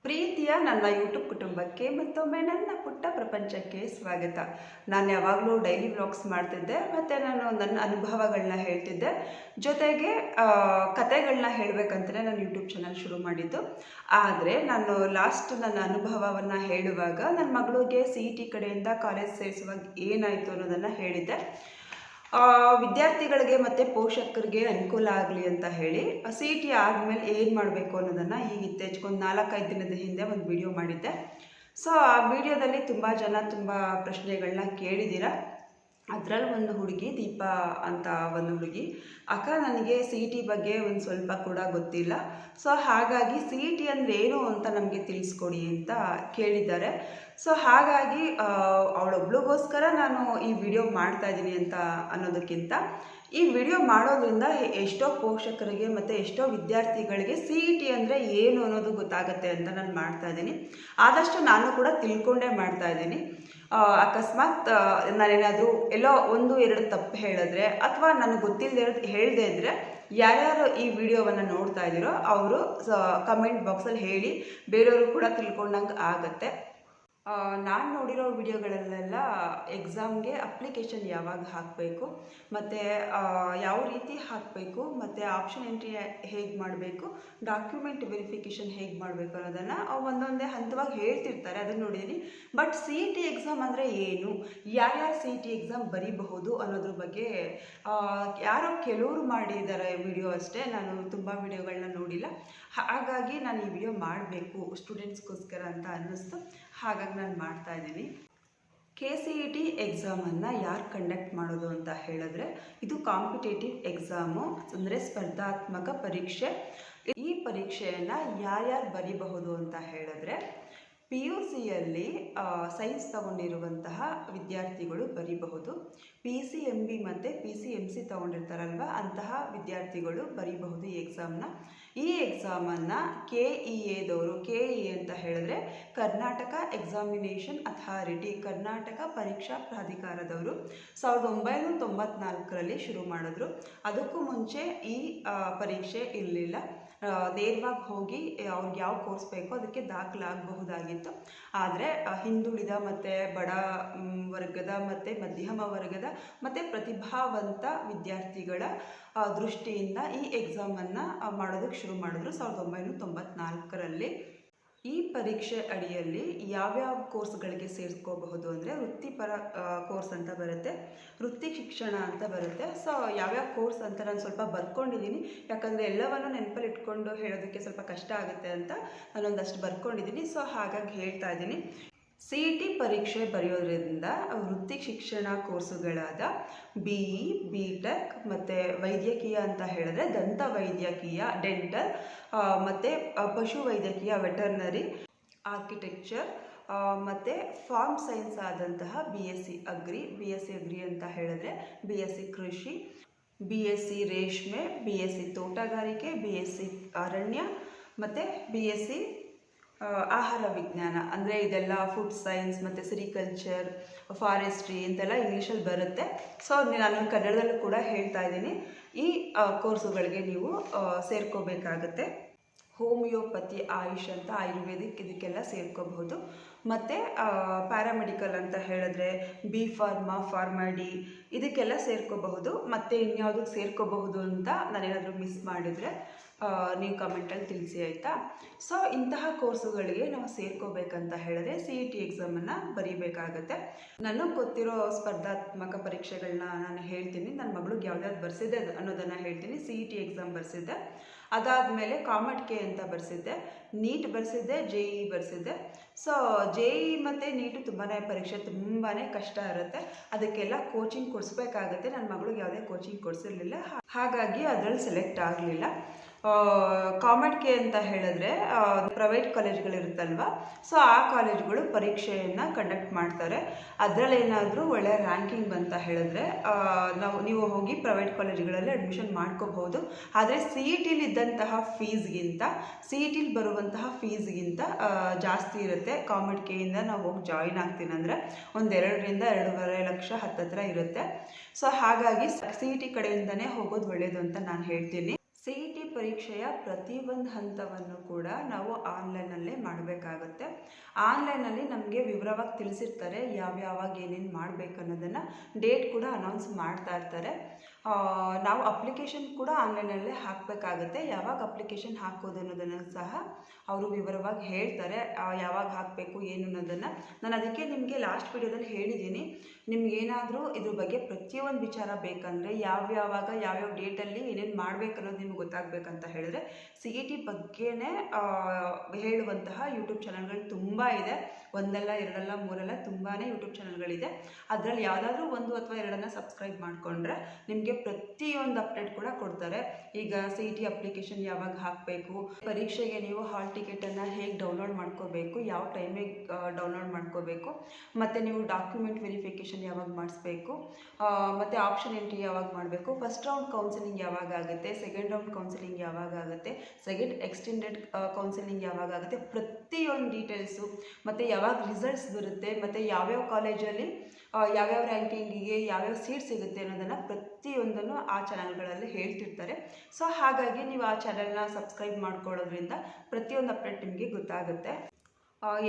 ಪ್ರೀತಿಯ ನನ್ನ ಯೂಟ್ಯೂಬ್ ಕುಟುಂಬಕ್ಕೆ ಮತ್ತೊಮ್ಮೆ ನನ್ನ ಪುಟ್ಟ ಪ್ರಪಂಚಕ್ಕೆ ಸ್ವಾಗತ. ನಾನು ಯಾವಾಗಲೂ ಡೈಲಿ ವ್ಲಾಗ್ಸ್ ಮಾಡ್ತಿದ್ದೆ, ಮತ್ತು ನಾನು ನನ್ನ ಅನುಭವಗಳನ್ನ ಹೇಳ್ತಿದ್ದೆ. ಜೊತೆಗೆ ಕತೆಗಳನ್ನ ಹೇಳಬೇಕಂತಲೇ ನಾನು ಯೂಟ್ಯೂಬ್ ಚಾನಲ್ ಶುರು ಮಾಡಿದ್ದು. ಆದರೆ ನಾನು ನನ್ನ ಅನುಭವವನ್ನು ಹೇಳುವಾಗ ನನ್ನ ಮಗಳಿಗೆ CET ಕಡೆಯಿಂದ ಕಾಲೇಜ್ ಸೇರಿಸುವಾಗ ಏನಾಯಿತು ಅನ್ನೋದನ್ನು ಹೇಳಿದ್ದೆ. ವಿದ್ಯಾರ್ಥಿಗಳಿಗೆ ಮತ್ತು ಪೋಷಕರಿಗೆ ಅನುಕೂಲ ಆಗಲಿ ಅಂತ ಹೇಳಿ CET ಆದಮೇಲೆ ಏನು ಮಾಡಬೇಕು ಅನ್ನೋದನ್ನು ಈಗ ಇತ್ತೀಚೆಗೊಂದು 4-5 ದಿನದ ಹಿಂದೆ ಒಂದು ವಿಡಿಯೋ ಮಾಡಿದ್ದೆ. ಸೊ ಆ ವಿಡಿಯೋದಲ್ಲಿ ತುಂಬ ಜನ ತುಂಬ ಪ್ರಶ್ನೆಗಳನ್ನ ಕೇಳಿದ್ದೀರಾ. ಅದರಲ್ಲಿ ಒಂದು ಹುಡುಗಿ ದೀಪಾ ಅಂತ ಒಂದು ಹುಡುಗಿ, ಅಕ್ಕ ನನಗೆ CET ಬಗ್ಗೆ ಒಂದು ಸ್ವಲ್ಪ ಕೂಡ ಗೊತ್ತಿಲ್ಲ, ಸೊ ಹಾಗಾಗಿ CET ಅಂದರೆ ಏನು ಅಂತ ನಮಗೆ ತಿಳಿಸ್ಕೊಡಿ ಅಂತ ಕೇಳಿದ್ದಾರೆ. ಸೊ ಹಾಗಾಗಿ ಅವಳೊಬ್ಳಿಗೋಸ್ಕರ ನಾನು ಈ ವಿಡಿಯೋ ಮಾಡ್ತಾ ಇದ್ದೀನಿ ಅಂತ ಅನ್ನೋದಕ್ಕಿಂತ, ಈ ವಿಡಿಯೋ ಮಾಡೋದ್ರಿಂದ ಎಷ್ಟೋ ಪೋಷಕರಿಗೆ ಮತ್ತು ಎಷ್ಟೋ ವಿದ್ಯಾರ್ಥಿಗಳಿಗೆ CET ಅಂದರೆ ಏನು ಅನ್ನೋದು ಗೊತ್ತಾಗುತ್ತೆ ಅಂತ ನಾನು ಮಾಡ್ತಾ ಇದ್ದೀನಿ. ಆದಷ್ಟು ನಾನು ಕೂಡ ತಿಳ್ಕೊಂಡೇ ಮಾಡ್ತಾ ಇದ್ದೀನಿ. ಅಕಸ್ಮಾತ್ ನಾನೇನಾದರೂ ಎಲ್ಲೋ 1-2 ತಪ್ಪು ಹೇಳಿದ್ರೆ ಅಥವಾ ನನಗೆ ಗೊತ್ತಿಲ್ಲದೆ ಹೇಳದೇ ಇದ್ದರೆ, ಯಾರ್ಯಾರು ಈ ವಿಡಿಯೋವನ್ನು ನೋಡ್ತಾ ಇದ್ದೀರೋ ಅವರು ಕಮೆಂಟ್ ಬಾಕ್ಸಲ್ಲಿ ಹೇಳಿ, ಬೇರೆಯವರು ಕೂಡ ತಿಳ್ಕೊಂಡಂಗೆ ಆಗುತ್ತೆ. ನಾನು ನೋಡಿರೋ ವಿಡಿಯೋಗಳಲ್ಲೆಲ್ಲ ಎಕ್ಸಾಮ್ಗೆ ಅಪ್ಲಿಕೇಶನ್ ಯಾವಾಗ ಹಾಕಬೇಕು, ಮತ್ತು ಯಾವ ರೀತಿ ಹಾಕಬೇಕು, ಮತ್ತು ಆಪ್ಷನ್ ಎಂಟ್ರಿ ಹೇಗೆ ಮಾಡಬೇಕು, ಡಾಕ್ಯುಮೆಂಟ್ ವೆರಿಫಿಕೇಷನ್ ಹೇಗೆ ಮಾಡಬೇಕು ಅನ್ನೋದನ್ನು ಒಂದೊಂದೇ ಹಂತವಾಗಿ ಹೇಳ್ತಿರ್ತಾರೆ, ಅದನ್ನು ನೋಡಿದ್ದೀನಿ. ಬಟ್ CET ಎಕ್ಸಾಮ್ ಅಂದರೆ ಏನು, ಯಾರ್ಯಾರು CET ಎಕ್ಸಾಮ್ ಬರೀಬಹುದು ಅನ್ನೋದ್ರ ಬಗ್ಗೆ ಯಾರೋ ಕೆಲವರು ಮಾಡಿದ್ದಾರೆ ವಿಡಿಯೋ ಅಷ್ಟೇ. ನಾನು ತುಂಬ ವಿಡಿಯೋಗಳನ್ನ ನೋಡಿಲ್ಲ, ಹಾಗಾಗಿ ನಾನು ಈ ವಿಡಿಯೋ ಮಾಡಬೇಕು ಸ್ಟೂಡೆಂಟ್ಸ್ಗೋಸ್ಕರ ಅಂತ ಅನ್ನಿಸ್ತು. ಹಾಗಾಗಿ ನಾನು ಮಾಡ್ತಾ ಇದ್ದೀನಿ. KCET ಎಕ್ಸಾಮನ್ನು ಯಾರು ಕಂಡಕ್ಟ್ ಮಾಡೋದು ಅಂತ ಹೇಳಿದ್ರೆ, ಇದು ಕಾಂಪಿಟೇಟಿವ್ ಎಕ್ಸಾಮು, ಅಂದರೆ ಸ್ಪರ್ಧಾತ್ಮಕ ಪರೀಕ್ಷೆ. ಈ ಪರೀಕ್ಷೆಯನ್ನು ಯಾರ್ಯಾರು ಬರೀಬಹುದು ಅಂತ ಹೇಳಿದ್ರೆ, PUCಯಲ್ಲಿ ಸೈನ್ಸ್ ತಗೊಂಡಿರುವಂತಹ ವಿದ್ಯಾರ್ಥಿಗಳು ಬರೀಬಹುದು. PCMB ಮತ್ತು PCMC ತಗೊಂಡಿರ್ತಾರಲ್ವ, ಅಂತಹ ವಿದ್ಯಾರ್ಥಿಗಳು ಬರೀಬಹುದು ಈ ಎಕ್ಸಾಮ್ನ. ಈ ಎಕ್ಸಾಮನ್ನು KEAದವರು, KE ಅಂತ ಹೇಳಿದ್ರೆ ಕರ್ನಾಟಕ ಎಕ್ಸಾಮಿನೇಷನ್ ಅಥಾರಿಟಿ, ಕರ್ನಾಟಕ ಪರೀಕ್ಷಾ ಪ್ರಾಧಿಕಾರದವರು 1994ರಲ್ಲಿ ಶುರು ಮಾಡಿದ್ರು. ಅದಕ್ಕೂ ಮುಂಚೆ ಈ ಪರೀಕ್ಷೆ ಇರಲಿಲ್ಲ. ನೇರವಾಗಿ ಹೋಗಿ ಅವ್ರಿಗೆ ಯಾವ ಕೋರ್ಸ್ ಬೇಕೋ ಅದಕ್ಕೆ ದಾಖಲಾಗಬಹುದಾಗಿತ್ತು. ಆದರೆ ಹಿಂದುಳಿದ ಮತ್ತು ಬಡ ವರ್ಗದ ಮತ್ತು ಮಧ್ಯಮ ವರ್ಗದ ಮತ್ತು ಪ್ರತಿಭಾವಂತ ವಿದ್ಯಾರ್ಥಿಗಳ ದೃಷ್ಟಿಯಿಂದ ಈ ಎಕ್ಸಾಮನ್ನು ಮಾಡೋದಕ್ಕೆ ಶುರು ಮಾಡಿದ್ರು 1994ರಲ್ಲಿ. ಈ ಪರೀಕ್ಷೆ ಅಡಿಯಲ್ಲಿ ಯಾವ್ಯಾವ ಕೋರ್ಸ್ಗಳಿಗೆ ಸೇರಿಸ್ಕೋಬಹುದು ಅಂದರೆ, ವೃತ್ತಿಪರ ಕೋರ್ಸ್ ಅಂತ ಬರುತ್ತೆ, ವೃತ್ತಿ ಶಿಕ್ಷಣ ಅಂತ ಬರುತ್ತೆ. ಸೊ ಯಾವ್ಯಾವ ಕೋರ್ಸ್ ಅಂತ ನಾನು ಸ್ವಲ್ಪ ಬರ್ಕೊಂಡಿದ್ದೀನಿ, ಯಾಕಂದರೆ ಎಲ್ಲವನ್ನು ನೆನಪಲ್ಲಿ ಇಟ್ಕೊಂಡು ಹೇಳೋದಕ್ಕೆ ಸ್ವಲ್ಪ ಕಷ್ಟ ಆಗುತ್ತೆ ಅಂತ ನಾನೊಂದಷ್ಟು ಬರ್ಕೊಂಡಿದ್ದೀನಿ. ಸೊ ಹಾಗಾಗಿ ಹೇಳ್ತಾ ಇದ್ದೀನಿ. CET ಪರೀಕ್ಷೆ ಬರೆಯೋದ್ರಿಂದ ವೃತ್ತಿ ಶಿಕ್ಷಣ ಕೋರ್ಸುಗಳಾದ BE, BTech ಮತ್ತು ವೈದ್ಯಕೀಯ ಅಂತ ಹೇಳಿದ್ರೆ ದಂತ ವೈದ್ಯಕೀಯ, ಡೆಂಟಲ್, ಮತ್ತು ಪಶು ವೈದ್ಯಕೀಯ, ವೆಟರ್ನರಿ, ಆರ್ಕಿಟೆಕ್ಚರ್, ಮತ್ತು ಫಾರ್ಮ್ ಸೈನ್ಸ್ ಆದಂತಹ BSc ಅಗ್ರಿ ಅಂತ ಹೇಳಿದ್ರೆ BSc ಕೃಷಿ, BSc ರೇಷ್ಮೆ, BSc ತೋಟಗಾರಿಕೆ, BSc ಅರಣ್ಯ, ಮತ್ತು BSc ಆಹಾರ ವಿಜ್ಞಾನ, ಅಂದರೆ ಇದೆಲ್ಲ ಫುಡ್ ಸೈನ್ಸ್ ಮತ್ತು ಸಿರಿಕಲ್ಚರ್, ಫಾರೆಸ್ಟ್ರಿ ಅಂತೆಲ್ಲ ಇಂಗ್ಲೀಷಲ್ಲಿ ಬರುತ್ತೆ. ಸೊ ನಾನು ಕನ್ನಡದಲ್ಲೂ ಕೂಡ ಹೇಳ್ತಾ ಇದ್ದೀನಿ. ಈ ಕೋರ್ಸುಗಳಿಗೆ ನೀವು ಸೇರ್ಕೋಬೇಕಾಗತ್ತೆ. ಹೋಮಿಯೋಪತಿ, ಆಯುಷ್ ಅಂತ ಆಯುರ್ವೇದಿಕ್, ಇದಕ್ಕೆಲ್ಲ ಸೇರ್ಕೋಬಹುದು. ಮತ್ತು ಪ್ಯಾರಾಮೆಡಿಕಲ್ ಅಂತ ಹೇಳಿದ್ರೆ B.Pharma, ಫಾರ್ಮಡಿ, ಇದಕ್ಕೆಲ್ಲ ಸೇರ್ಕೋಬಹುದು. ಮತ್ತು ಇನ್ಯಾವುದಕ್ಕೆ ಸೇರ್ಕೋಬಹುದು ಅಂತ ನಾನೇನಾದರೂ ಮಿಸ್ ಮಾಡಿದರೆ ನೀವು ಕಮೆಂಟಲ್ಲಿ ತಿಳಿಸಿ, ಆಯಿತಾ? ಸೊ ಇಂತಹ ಕೋರ್ಸುಗಳಿಗೆ ನಾವು ಸೇರ್ಕೋಬೇಕಂತ ಹೇಳಿದ್ರೆ CET ಎಕ್ಸಾಮನ್ನು ಬರೀಬೇಕಾಗತ್ತೆ. ನನಗೆ ಗೊತ್ತಿರೋ ಸ್ಪರ್ಧಾತ್ಮಕ ಪರೀಕ್ಷೆಗಳನ್ನ ನಾನು ಹೇಳ್ತೀನಿ. ನನ್ನ ಮಗಳಿಗೆ ಯಾವ್ದಾವ್ದು ಬರ್ಸಿದ್ದೆ ಅನ್ನೋದನ್ನು ಹೇಳ್ತೀನಿ. CET ಎಕ್ಸಾಮ್ ಬರ್ಸಿದ್ದೆ, ಅದಾದಮೇಲೆ COMEDK ಅಂತ ಬರ್ಸಿದ್ದೆ, NEET ಬರ್ಸಿದ್ದೆ, JEE ಬರ್ಸಿದ್ದೆ. ಸೊ JEE ಮತ್ತು NEET ಪರೀಕ್ಷೆ ತುಂಬಾ ಕಷ್ಟ ಇರುತ್ತೆ, ಅದಕ್ಕೆಲ್ಲ ಕೋಚಿಂಗ್ ಕೊಡಿಸ್ಬೇಕಾಗತ್ತೆ. ನನ್ನ ಮಗಳಿಗೆ ಯಾವುದೇ ಕೋಚಿಂಗ್ ಕೊಡಿಸಿರಲಿಲ್ಲ, ಹಾಗಾಗಿ ಅದರಲ್ಲಿ ಸೆಲೆಕ್ಟ್ ಆಗಲಿಲ್ಲ. COMEDK ಅಂತ ಹೇಳಿದ್ರೆ ಪ್ರೈವೇಟ್ ಕಾಲೇಜ್ಗಳಿರುತ್ತಲ್ವ, ಸೊ ಆ ಕಾಲೇಜ್ಗಳು ಪರೀಕ್ಷೆಯನ್ನು ಕಂಡಕ್ಟ್ ಮಾಡ್ತಾರೆ. ಅದರಲ್ಲಿ ಏನಾದರೂ ಒಳ್ಳೆಯ ರ್ಯಾಂಕಿಂಗ್ ಬಂತ ಹೇಳಿದ್ರೆ ನೀವು ಹೋಗಿ ಪ್ರೈವೇಟ್ ಕಾಲೇಜ್ಗಳಲ್ಲಿ ಅಡ್ಮಿಷನ್ ಮಾಡ್ಕೋಬಹುದು. ಆದರೆ CETಲಿ ಇದ್ದಂತಹ ಫೀಸ್ಗಿಂತ, CETಲಿ ಬರುವಂತಹ ಫೀಸ್ಗಿಂತ ಜಾಸ್ತಿ ಇರುತ್ತೆ. COMEDKಯಿಂದ ನಾವು ಹೋಗಿ ಜಾಯಿನ್ ಆಗ್ತೀನಿ ಅಂದರೆ ಒಂದು 2ರಿಂದ 2.5 ಲಕ್ಷ ಹತ್ತತ್ರ ಇರುತ್ತೆ. ಸೊ ಹಾಗಾಗಿ CET ಕಡೆಯಿಂದನೇ ಹೋಗೋದು ಒಳ್ಳೆಯದು ಅಂತ ನಾನು ಹೇಳ್ತೀನಿ. CET ಪರೀಕ್ಷೆಯ ಪ್ರತಿಯೊಂದು ಹಂತವನ್ನು ಕೂಡ ನಾವು ಆನ್ಲೈನಲ್ಲೇ ಮಾಡಬೇಕಾಗುತ್ತೆ. ಆನ್ಲೈನಲ್ಲಿ ನಮಗೆ ವಿವರವಾಗಿ ತಿಳಿಸಿರ್ತಾರೆ ಯಾವ್ಯಾವಾಗ ಏನೇನು ಮಾಡಬೇಕು ಅನ್ನೋದನ್ನು, ಡೇಟ್ ಕೂಡ ಅನೌನ್ಸ್ ಮಾಡ್ತಾ ಇರ್ತಾರೆ. ನಾವು ಅಪ್ಲಿಕೇಶನ್ ಕೂಡ ಆನ್ಲೈನಲ್ಲೇ ಹಾಕಬೇಕಾಗುತ್ತೆ. ಯಾವಾಗ ಅಪ್ಲಿಕೇಶನ್ ಹಾಕೋದು ಅನ್ನೋದನ್ನು ಸಹ ಅವರು ವಿವರವಾಗಿ ಹೇಳ್ತಾರೆ, ಯಾವಾಗ ಹಾಕಬೇಕು ಏನು ಅನ್ನೋದನ್ನು. ನಾನು ಅದಕ್ಕೆ ನಿಮಗೆ ಲಾಸ್ಟ್ ವಿಡಿಯೋದಲ್ಲಿ ಹೇಳಿದ್ದೀನಿ, ನಿಮ್ಗೇನಾದರೂ ಇದ್ರ ಬಗ್ಗೆ ಪ್ರತಿಯೊಂದು ವಿಚಾರ ಬೇಕಂದರೆ ಯಾವ್ಯಾವಾಗ ಯಾವ್ಯಾವ ಡೇಟಲ್ಲಿ ಏನೇನು ಮಾಡಬೇಕು ಅನ್ನೋದು ನಿಮ್ಗೆ ಗೊತ್ತಾಗಬೇಕಂತ ಹೇಳಿದ್ರೆ CET ಬಗ್ಗೆನೇ ಹೇಳುವಂತಹ ಯೂಟ್ಯೂಬ್ ಚಾನಲ್ಗಳು ತುಂಬ ಇದೆ. ಒಂದಲ್ಲ ಎರಡಲ್ಲ ಮೂರಲ್ಲ ತುಂಬಾ ಯೂಟ್ಯೂಬ್ ಚಾನಲ್ಗಳಿದೆ. ಅದರಲ್ಲಿ ಯಾವುದಾದ್ರೂ ಒಂದು ಅಥವಾ ಎರಡನ್ನು ಸಬ್ಸ್ಕ್ರೈಬ್ ಮಾಡಿಕೊಂಡ್ರೆ ನಿಮಗೆ ಪ್ರತಿಯೊಂದು ಅಪ್ಡೇಟ್ ಕೂಡ ಕೊಡ್ತಾರೆ. ಈಗ CET ಅಪ್ಲಿಕೇಶನ್ ಯಾವಾಗ ಹಾಕಬೇಕು, ಪರೀಕ್ಷೆಗೆ ನೀವು ಹಾಲ್ ಟಿಕೆಟನ್ನು ಹೇಗೆ ಡೌನ್ಲೋಡ್ ಮಾಡ್ಕೋಬೇಕು, ಯಾವ ಟೈಮಿಗೆ ಡೌನ್ಲೋಡ್ ಮಾಡ್ಕೋಬೇಕು, ಮತ್ತು ನೀವು ಡಾಕ್ಯುಮೆಂಟ್ ವೆರಿಫಿಕೇಷನ್ ಯಾವಾಗ ಮಾಡಿಸ್ಬೇಕು, ಮತ್ತು ಆಪ್ಷನ್ ಎಂಟ್ರಿ ಯಾವಾಗ ಮಾಡಬೇಕು, ಫಸ್ಟ್ ರೌಂಡ್ ಕೌನ್ಸಿಲಿಂಗ್ ಯಾವಾಗ ಆಗುತ್ತೆ, ಸೆಕೆಂಡ್ ರೌಂಡ್ ಕೌನ್ಸಿಲಿಂಗ್ ಯಾವಾಗ ಆಗುತ್ತೆ, ಸೆಕೆಂಡ್ ಎಕ್ಸ್ಟೆಂಡೆಡ್ ಕೌನ್ಸಿಲಿಂಗ್ ಯಾವಾಗ ಆಗುತ್ತೆ, ಪ್ರತಿಯೊಂದು ಡೀಟೇಲ್ಸು, ಮತ್ತು ಯಾವಾಗ ರಿಸಲ್ಟ್ಸ್ ಬರುತ್ತೆ, ಮತ್ತು ಯಾವ್ಯಾವ ಕಾಲೇಜಲ್ಲಿ ಯಾವ್ಯಾವ ರ್ಯಾಂಕಿಂಗಿಗೆ ಯಾವ್ಯಾವ ಸೀಟ್ ಸಿಗುತ್ತೆ ಅನ್ನೋದನ್ನು ಪ್ರತಿಯೊಂದನ್ನು ಆ ಚಾನಲ್ಗಳಲ್ಲಿ ಹೇಳ್ತಿರ್ತಾರೆ. ಸೊ ಹಾಗಾಗಿ ನೀವು ಆ ಚಾನಲ್ನ ಸಬ್ಸ್ಕ್ರೈಬ್ ಮಾಡ್ಕೊಳ್ಳೋದ್ರಿಂದ ಪ್ರತಿಯೊಂದು ಅಪ್ಡೇಟ್ ನಿಮಗೆ ಗೊತ್ತಾಗುತ್ತೆ.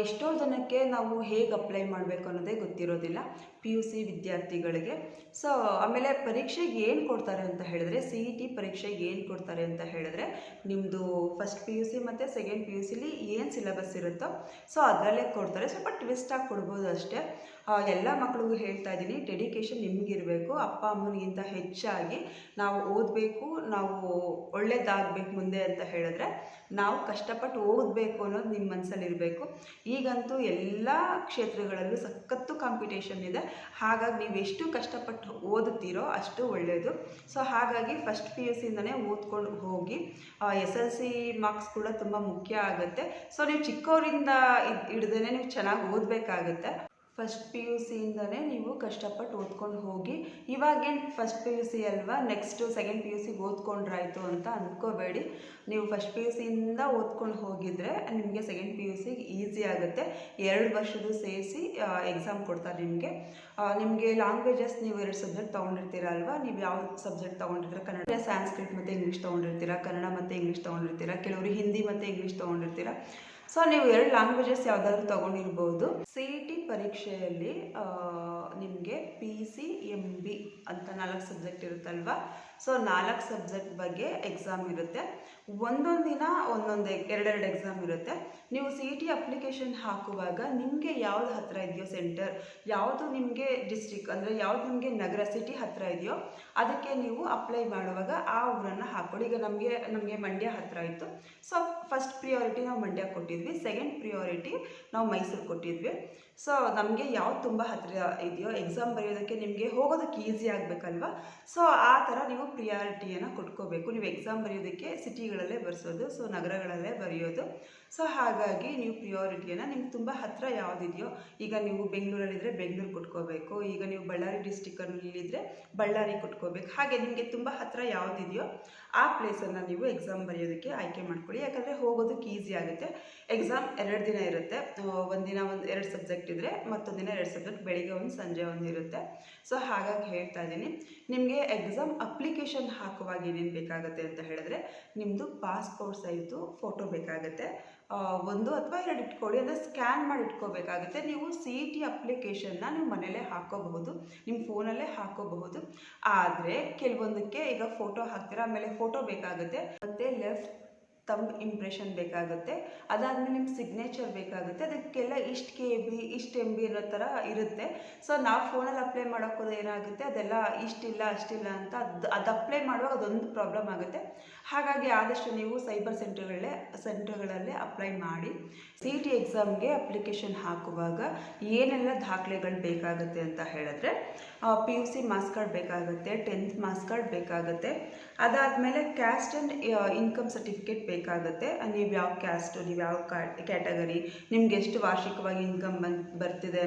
ಎಷ್ಟೋ ಜನಕ್ಕೆ ನಾವು ಹೇಗೆ ಅಪ್ಲೈ ಮಾಡಬೇಕು ಅನ್ನೋದೇ ಗೊತ್ತಿರೋದಿಲ್ಲ, PUC ವಿದ್ಯಾರ್ಥಿಗಳಿಗೆ. ಸೊ ಆಮೇಲೆ ಪರೀಕ್ಷೆಗೆ ಏನು ಕೊಡ್ತಾರೆ ಅಂತ ಹೇಳಿದ್ರೆ, CET ಪರೀಕ್ಷೆಗೆ ಏನು ಕೊಡ್ತಾರೆ ಅಂತ ಹೇಳಿದ್ರೆ, ನಿಮ್ಮದು ಫಸ್ಟ್ PUC ಮತ್ತು ಸೆಕೆಂಡ್ PUCಲಿ ಏನು ಸಿಲೆಬಸ್ ಇರುತ್ತೋ ಸೊ ಅದರಲ್ಲೇ ಕೊಡ್ತಾರೆ. ಸ್ವಲ್ಪ ಟ್ವಿಸ್ಟಾಗಿ ಕೊಡ್ಬೋದು ಅಷ್ಟೇ. ಎಲ್ಲ ಮಕ್ಕಳಿಗೂ ಹೇಳ್ತಾ ಇದ್ದೀನಿ, ಡೆಡಿಕೇಶನ್ ನಿಮಗಿರಬೇಕು. ಅಪ್ಪ ಅಮ್ಮನಿಗಿಂತ ಹೆಚ್ಚಾಗಿ ನಾವು ಓದಬೇಕು, ನಾವು ಒಳ್ಳೇದಾಗಬೇಕು ಮುಂದೆ ಅಂತ ಹೇಳಿದ್ರೆ ನಾವು ಕಷ್ಟಪಟ್ಟು ಓದಬೇಕು ಅನ್ನೋದು ನಿಮ್ಮ ಮನಸ್ಸಲ್ಲಿ ಇರಬೇಕು. ಈಗಂತೂ ಎಲ್ಲ ಕ್ಷೇತ್ರಗಳಲ್ಲೂ ಸಖತ್ತು ಕಾಂಪಿಟೇಷನ್ ಇದೆ. ಹಾಗಾಗಿ ನೀವು ಎಷ್ಟು ಕಷ್ಟಪಟ್ಟು ಓದುತ್ತೀರೋ ಅಷ್ಟು ಒಳ್ಳೆಯದು. ಸೊ ಹಾಗಾಗಿ ಫಸ್ಟ್ PUCಯಿಂದನೇ ಓದ್ಕೊಂಡು ಹೋಗಿ. SLC ಮಾರ್ಕ್ಸ್ ಕೂಡ ತುಂಬ ಮುಖ್ಯ ಆಗುತ್ತೆ. ಸೊ ನೀವು ಚಿಕ್ಕವರಿಂದ ಹಿಡ್ದೇ ನೀವು ಚೆನ್ನಾಗಿ ಓದಬೇಕಾಗುತ್ತೆ. ಫಸ್ಟ್ PUCಯಿಂದನೇ ನೀವು ಕಷ್ಟಪಟ್ಟು ಓದ್ಕೊಂಡು ಹೋಗಿ. ಇವಾಗೇನು ಫಸ್ಟ್ PUC ಅಲ್ವಾ, ನೆಕ್ಸ್ಟು ಸೆಕೆಂಡ್ PUCಗೆ ಓದ್ಕೊಂಡ್ರಾಯ್ತು ಅಂತ ಅಂದ್ಕೋಬೇಡಿ. ನೀವು ಫಸ್ಟ್ PUCಯಿಂದ ಓದ್ಕೊಂಡು ಹೋಗಿದರೆ ನಿಮಗೆ ಸೆಕೆಂಡ್ PUCಗೆ ಈಸಿ ಆಗುತ್ತೆ. 2 ವರ್ಷದ್ದು ಸೇರಿಸಿ ಎಕ್ಸಾಮ್ ಕೊಡ್ತಾರೆ ನಿಮಗೆ. ನಿಮಗೆ ಲ್ಯಾಂಗ್ವೇಜಸ್ ನೀವು 2 ಸಬ್ಜೆಕ್ಟ್ ತೊಗೊಂಡಿರ್ತೀರ ಅಲ್ವಾ, ನೀವು ಯಾವ ಸಬ್ಜೆಕ್ಟ್ ತೊಗೊಂಡಿರ್ತೀರ, ಕನ್ನಡ ಸಾಂಸ್ಕ್ರಿಟ್ ಮತ್ತು ಇಂಗ್ಲೀಷ್ ತೊಗೊಂಡಿರ್ತೀರ, ಕನ್ನಡ ಮತ್ತು ಇಂಗ್ಲೀಷ್ ತೊಗೊಂಡಿರ್ತೀರ, ಕೆಲವರು ಹಿಂದಿ ಮತ್ತು ಇಂಗ್ಲೀಷ್ ತೊಗೊಂಡಿರ್ತೀರ. ಸೊ ನೀವು 2 ಲ್ಯಾಂಗ್ವೇಜಸ್ ಯಾವುದಾದ್ರೂ ತೊಗೊಂಡಿರ್ಬೋದು. CET ಪರೀಕ್ಷೆಯಲ್ಲಿ ನಿಮಗೆ PCMB ಅಂತ 4 ಸಬ್ಜೆಕ್ಟ್ ಇರುತ್ತಲ್ವ. ಸೊ 4 ಸಬ್ಜೆಕ್ಟ್ ಬಗ್ಗೆ ಎಕ್ಸಾಮ್ ಇರುತ್ತೆ. ಒಂದೊಂದು ದಿನ ಒಂದೊಂದು 2 ಎಕ್ಸಾಮ್ ಇರುತ್ತೆ. ನೀವು CET ಅಪ್ಲಿಕೇಶನ್ ಹಾಕುವಾಗ ನಿಮಗೆ ಯಾವ್ದು ಹತ್ತಿರ ಇದೆಯೋ ಸೆಂಟರ್, ಯಾವುದು ನಿಮಗೆ ಡಿಸ್ಟ್ರಿಕ್ ಅಂದರೆ ಯಾವ್ದು ನಿಮಗೆ ನಗರ ಸಿಟಿ ಹತ್ತಿರ ಇದೆಯೋ ಅದಕ್ಕೆ ನೀವು ಅಪ್ಲೈ ಮಾಡುವಾಗ ಆ ಊರನ್ನು ಹಾಕ್ಕೊಳ್ಳಿ. ಈಗ ನಮಗೆ ಮಂಡ್ಯ ಹತ್ತಿರ ಇತ್ತು, ಸೊ ಫಸ್ಟ್ ಪ್ರಿಯಾರಿಟಿ ನಾವು ಮಂಡ್ಯ ಕೊಟ್ಟಿದ್ವಿ, ಸೆಕೆಂಡ್ ಪ್ರಿಯಾರಿಟಿ ನಾವು ಮೈಸೂರು ಕೊಟ್ಟಿದ್ವಿ. ಸೊ ನಮಗೆ ಯಾವ್ದು ತುಂಬ ಹತ್ತಿರ ಇದೆಯೋ ಎಕ್ಸಾಮ್ ಬರೆಯೋದಕ್ಕೆ ನಿಮಗೆ ಹೋಗೋದಕ್ಕೆ ಈಸಿ ಆಗಬೇಕಲ್ವ. ಸೊ ಆ ಥರ ನೀವು ಪ್ರಿಯಾರಿಟಿಯನ್ನು ಕೊಟ್ಕೋಬೇಕು. ನೀವು ಎಕ್ಸಾಮ್ ಬರೆಯೋದಕ್ಕೆ ಸಿಟಿಗಳಲ್ಲೇ ಬರೆಸೋದು, ಸೊ ನಗರಗಳಲ್ಲೇ ಬರೆಯೋದು. ಸೊ ಹಾಗಾಗಿ ನೀವು ಪ್ರಿಯಾರಿಟಿಯನ್ನು ನಿಮ್ಗೆ ತುಂಬ ಹತ್ತಿರ ಯಾವುದಿದೆಯೋ, ಈಗ ನೀವು ಬೆಂಗಳೂರಲ್ಲಿದ್ದರೆ ಬೆಂಗಳೂರು ಕೊಟ್ಕೋಬೇಕು, ಈಗ ನೀವು ಬಳ್ಳಾರಿ ಡಿಸ್ಟಿಕಲ್ಲಿದ್ದರೆ ಬಳ್ಳಾರಿ ಕೊಟ್ಕೋಬೇಕು. ಹಾಗೆ ನಿಮಗೆ ತುಂಬ ಹತ್ತಿರ ಯಾವುದಿದೆಯೋ ಆ ಪ್ಲೇಸನ್ನು ನೀವು ಎಕ್ಸಾಮ್ ಬರೆಯೋದಕ್ಕೆ ಆಯ್ಕೆ ಮಾಡ್ಕೊಳ್ಳಿ. ಯಾಕಂದರೆ ಹೋಗೋದಕ್ಕೆ ಈಸಿ ಆಗುತ್ತೆ. ಎಕ್ಸಾಮ್ 2 ದಿನ ಇರುತ್ತೆ. ಒಂದಿನ 2 ಸಬ್ಜೆಕ್ಟ್ ಇದ್ದರೆ ಮತ್ತೊಂದು ದಿನ 2 ಸಬ್ಜೆಕ್ಟ್, ಬೆಳಿಗ್ಗೆ ಒಂದು ಸಂಜೆ ಒಂದು ಇರುತ್ತೆ. ಸೊ ಹಾಗಾಗಿ ಹೇಳ್ತಾ ಇದ್ದೀನಿ, ನಿಮಗೆ ಎಕ್ಸಾಮ್ ಅಪ್ಲಿಕೇಶನ್ ಹಾಕುವಾಗ ಏನೇನು ಬೇಕಾಗುತ್ತೆ ಅಂತ ಹೇಳಿದ್ರೆ, ನಿಮ್ಮದು ಪಾಸ್ಪೋರ್ಟ್ ಸೈಜು ಫೋಟೋ ಬೇಕಾಗುತ್ತೆ. 1 ಅಥವಾ 2 ಇಟ್ಕೊಳ್ಳಿ, ಅಂದರೆ ಸ್ಕ್ಯಾನ್ ಮಾಡಿ ಇಟ್ಕೋಬೇಕಾಗುತ್ತೆ. ನೀವು CET ಅಪ್ಲಿಕೇಶನ್ನ ನೀವು ಮನೆಯಲ್ಲೇ ಹಾಕೋಬಹುದು, ನಿಮ್ಮ ಫೋನಲ್ಲೇ ಹಾಕೋಬಹುದು. ಆದರೆ ಕೆಲವೊಂದಕ್ಕೆ ಈಗ ಫೋಟೋ ಹಾಕ್ತೀರಾ, ಆಮೇಲೆ ಫೋಟೋ ಬೇಕಾಗುತ್ತೆ, ಮತ್ತು ಲೆಫ್ಟ್ ಥಂಬ್ ಇಂಪ್ರೆಷನ್ ಬೇಕಾಗುತ್ತೆ, ಅದಾದಮೇಲೆ ನಿಮ್ಮ ಸಿಗ್ನೇಚರ್ ಬೇಕಾಗುತ್ತೆ. ಅದಕ್ಕೆಲ್ಲ ಇಷ್ಟು KB ಇಷ್ಟು MB ಅನ್ನೋ ಥರ ಇರುತ್ತೆ. ಸೊ ನಾವು ಫೋನಲ್ಲಿ ಅಪ್ಲೈ ಮಾಡೋಕ್ಕೋದು ಏನಾಗುತ್ತೆ, ಅದೆಲ್ಲ ಇಷ್ಟಿಲ್ಲ ಅಷ್ಟಿಲ್ಲ ಅಂತ ಅದು ಅಪ್ಲೈ ಮಾಡುವಾಗ ಅದೊಂದು ಪ್ರಾಬ್ಲಮ್ ಆಗುತ್ತೆ. ಹಾಗಾಗಿ ಆದಷ್ಟು ನೀವು ಸೈಬರ್ ಸೆಂಟರ್ಗಳಲ್ಲೇ ಅಪ್ಲೈ ಮಾಡಿ. CET ಎಕ್ಸಾಮ್ಗೆ ಅಪ್ಲಿಕೇಶನ್ ಹಾಕುವಾಗ ಏನೆಲ್ಲ ದಾಖಲೆಗಳು ಬೇಕಾಗುತ್ತೆ ಅಂತ ಹೇಳಿದ್ರೆ, PUC ಮಾರ್ಕ್ಸ್ ಕಾರ್ಡ್ ಬೇಕಾಗುತ್ತೆ, 10th ಮಾರ್ಕ್ಸ್ ಕಾರ್ಡ್ ಬೇಕಾಗುತ್ತೆ, ಅದಾದಮೇಲೆ ಕ್ಯಾಸ್ಟ್ ಆ್ಯಂಡ್ ಇನ್ಕಮ್ ಸರ್ಟಿಫಿಕೇಟ್ ಬೇಕಾಗುತ್ತೆ. ನೀವು ಯಾವ ಕ್ಯಾಸ್ಟು, ನೀವು ಯಾವ ಕ್ಯಾಟಗರಿ, ನಿಮ್ಗೆ ಎಷ್ಟು ವಾರ್ಷಿಕವಾಗಿ ಇನ್ಕಮ್ ಬರ್ತಿದೆ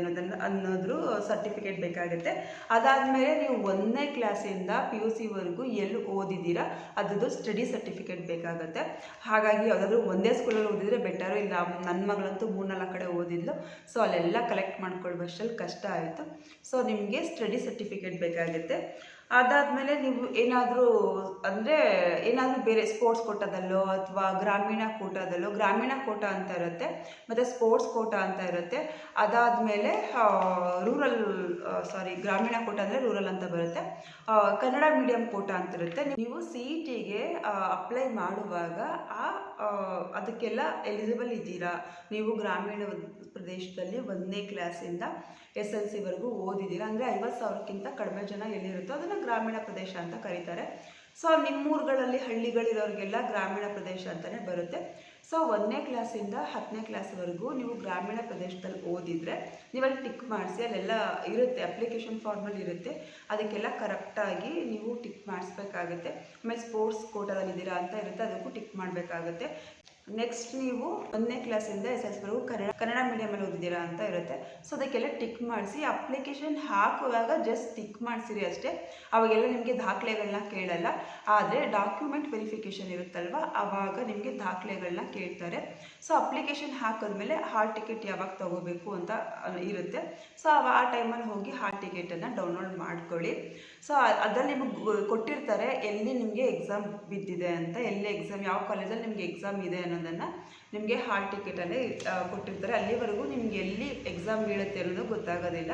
ಅನ್ನೋದ್ರ ಸರ್ಟಿಫಿಕೇಟ್ ಬೇಕಾಗುತ್ತೆ. ಅದಾದಮೇಲೆ ನೀವು 1ನೇ ಕ್ಲಾಸಿಂದ PUCವರೆಗೂ ಎಲ್ಲಿ ಓದಿದ್ದೀರಾ ಅದರದ್ದು ಸ್ಟಡಿ ಸರ್ಟಿಫಿಕೇಟ್ ಬೇಕಾಗುತ್ತೆ. ಹಾಗಾಗಿ ಯಾವುದಾದ್ರೂ ಒಂದೇ ಸ್ಕೂಲಲ್ಲಿ ಓದಿದರೆ ಬೆಟರು. ಇಲ್ಲ ನನ್ನ ಮಗಳಂತೂ 3-4 ಕಡೆ ಓದಿದ್ಲು, ಸೊ ಅಲ್ಲೆಲ್ಲ ಕಲೆಕ್ಟ್ ಮಾಡ್ಕೊಳ್ಳುವಷ್ಟರಲ್ಲಿ ಕಷ್ಟ ಆಯಿತು. ಸೊ ನಿಮಗೆ ಸ್ಟಡಿ ಸರ್ಟಿಫಿಕೇಟ್ ಬೇಕಾಗುತ್ತೆ. ಅದಾದಮೇಲೆ ನೀವು ಏನಾದರೂ ಬೇರೆ ಸ್ಪೋರ್ಟ್ಸ್ ಕೋಟಾದಲ್ಲೋ ಅಥವಾ ಗ್ರಾಮೀಣ ಕೋಟಾದಲ್ಲೋ, ಗ್ರಾಮೀಣ ಕೋಟಾ ಅಂತ ಇರುತ್ತೆ ಮತ್ತು ಸ್ಪೋರ್ಟ್ಸ್ ಕೋಟಾ ಅಂತ ಇರುತ್ತೆ. ಅದಾದಮೇಲೆ ಗ್ರಾಮೀಣ ಕೋಟಾ ಅಂದರೆ ರೂರಲ್ ಅಂತ ಬರುತ್ತೆ. ಕನ್ನಡ ಮೀಡಿಯಂ ಕೋಟಾ ಅಂತ ಇರುತ್ತೆ. ನೀವು CETಗೆ ಅಪ್ಲೈ ಮಾಡುವಾಗ ಅದಕ್ಕೆಲ್ಲ ಎಲಿಜಿಬಲ್ ಇದ್ದೀರಾ, ನೀವು ಗ್ರಾಮೀಣ ಪ್ರದೇಶದಲ್ಲಿ 1ನೇ ಕ್ಲಾಸಿಂದ SSLCವರೆಗೂ ಓದಿದ್ದೀರಾ ಅಂದರೆ 50,000ಕ್ಕಿಂತ ಕಡಿಮೆ ಜನ ಎಲ್ಲಿರುತ್ತೋ ಅದನ್ನು ಗ್ರಾಮೀಣ ಪ್ರದೇಶ ಅಂತ ಕರೀತಾರೆ. ಸೊ ನಿಮ್ಮೂರುಗಳಲ್ಲಿ ಹಳ್ಳಿಗಳಿರೋರಿಗೆಲ್ಲ ಗ್ರಾಮೀಣ ಪ್ರದೇಶ ಅಂತಲೇ ಬರುತ್ತೆ. ಸೊ 1ನೇ ಕ್ಲಾಸಿಂದ 10ನೇ ಕ್ಲಾಸ್ವರೆಗೂ ನೀವು ಗ್ರಾಮೀಣ ಪ್ರದೇಶದಲ್ಲಿ ಓದಿದರೆ ನೀವಲ್ಲಿ ಟಿಕ್ ಮಾಡಿಸಿ, ಅಲ್ಲೆಲ್ಲ ಇರುತ್ತೆ, ಅಪ್ಲಿಕೇಶನ್ ಫಾರ್ಮಲ್ಲಿ ಇರುತ್ತೆ, ಅದಕ್ಕೆಲ್ಲ ಕರೆಕ್ಟಾಗಿ ನೀವು ಟಿಕ್ ಮಾಡಿಸ್ಬೇಕಾಗುತ್ತೆ. ಆಮೇಲೆ ಸ್ಪೋರ್ಟ್ಸ್ ಕೋಟಾದಲ್ಲಿದ್ದೀರಾ ಅಂತ ಇರುತ್ತೆ, ಅದಕ್ಕೂ ಟಿಕ್ ಮಾಡಬೇಕಾಗುತ್ತೆ. ನೆಕ್ಸ್ಟ್ ನೀವು 1ನೇ ಕ್ಲಾಸಿಂದ SSLCವರೆಗೂ ಕನ್ನಡ ಮೀಡಿಯಮಲ್ಲಿ ಓದಿದ್ದೀರಾ ಅಂತ ಇರುತ್ತೆ. ಸೊ ಅದಕ್ಕೆಲ್ಲ ಟಿಕ್ ಮಾಡಿಸಿ, ಅಪ್ಲಿಕೇಶನ್ ಹಾಕುವಾಗ ಜಸ್ಟ್ ಟಿಕ್ ಮಾಡಿಸಿರಿ ಅಷ್ಟೇ. ಅವಾಗೆಲ್ಲ ನಿಮಗೆ ದಾಖಲೆಗಳನ್ನ ಕೇಳಲ್ಲ. ಆದರೆ ಡಾಕ್ಯುಮೆಂಟ್ ವೆರಿಫಿಕೇಷನ್ ಇರುತ್ತಲ್ವ, ಆವಾಗ ನಿಮಗೆ ದಾಖಲೆಗಳನ್ನ ಕೇಳ್ತಾರೆ. ಸೊ ಅಪ್ಲಿಕೇಶನ್ ಹಾಕಿದ್ಮೇಲೆ ಹಾಲ್ ಟಿಕೆಟ್ ಯಾವಾಗ ತೊಗೋಬೇಕು ಅಂತ ಇರುತ್ತೆ. ಸೊ ಆ ಟೈಮಲ್ಲಿ ಹೋಗಿ ಹಾಲ್ ಟಿಕೆಟನ್ನು ಡೌನ್ಲೋಡ್ ಮಾಡ್ಕೊಳ್ಳಿ. ಸೊ ಅದರಲ್ಲಿ ನಿಮಗೆ ಕೊಟ್ಟಿರ್ತಾರೆ ಎಲ್ಲಿ ನಿಮಗೆ ಎಕ್ಸಾಮ್ ಬಿದ್ದಿದೆ ಅಂತ, ಎಲ್ಲಿ ಎಕ್ಸಾಮ್, ಯಾವ ಕಾಲೇಜಲ್ಲಿ ನಿಮಗೆ ಎಕ್ಸಾಮ್ ಇದೆ ಅನ್ನೋದನ್ನು ನಿಮಗೆ ಹಾಲ್ ಟಿಕೆಟಲ್ಲೇ ಕೊಟ್ಟಿರ್ತಾರೆ. ಅಲ್ಲಿವರೆಗೂ ನಿಮ್ಗೆ ಎಲ್ಲಿ ಎಕ್ಸಾಮ್ ಬೀಳುತ್ತೆ ಅನ್ನೋದು ಗೊತ್ತಾಗೋದಿಲ್ಲ.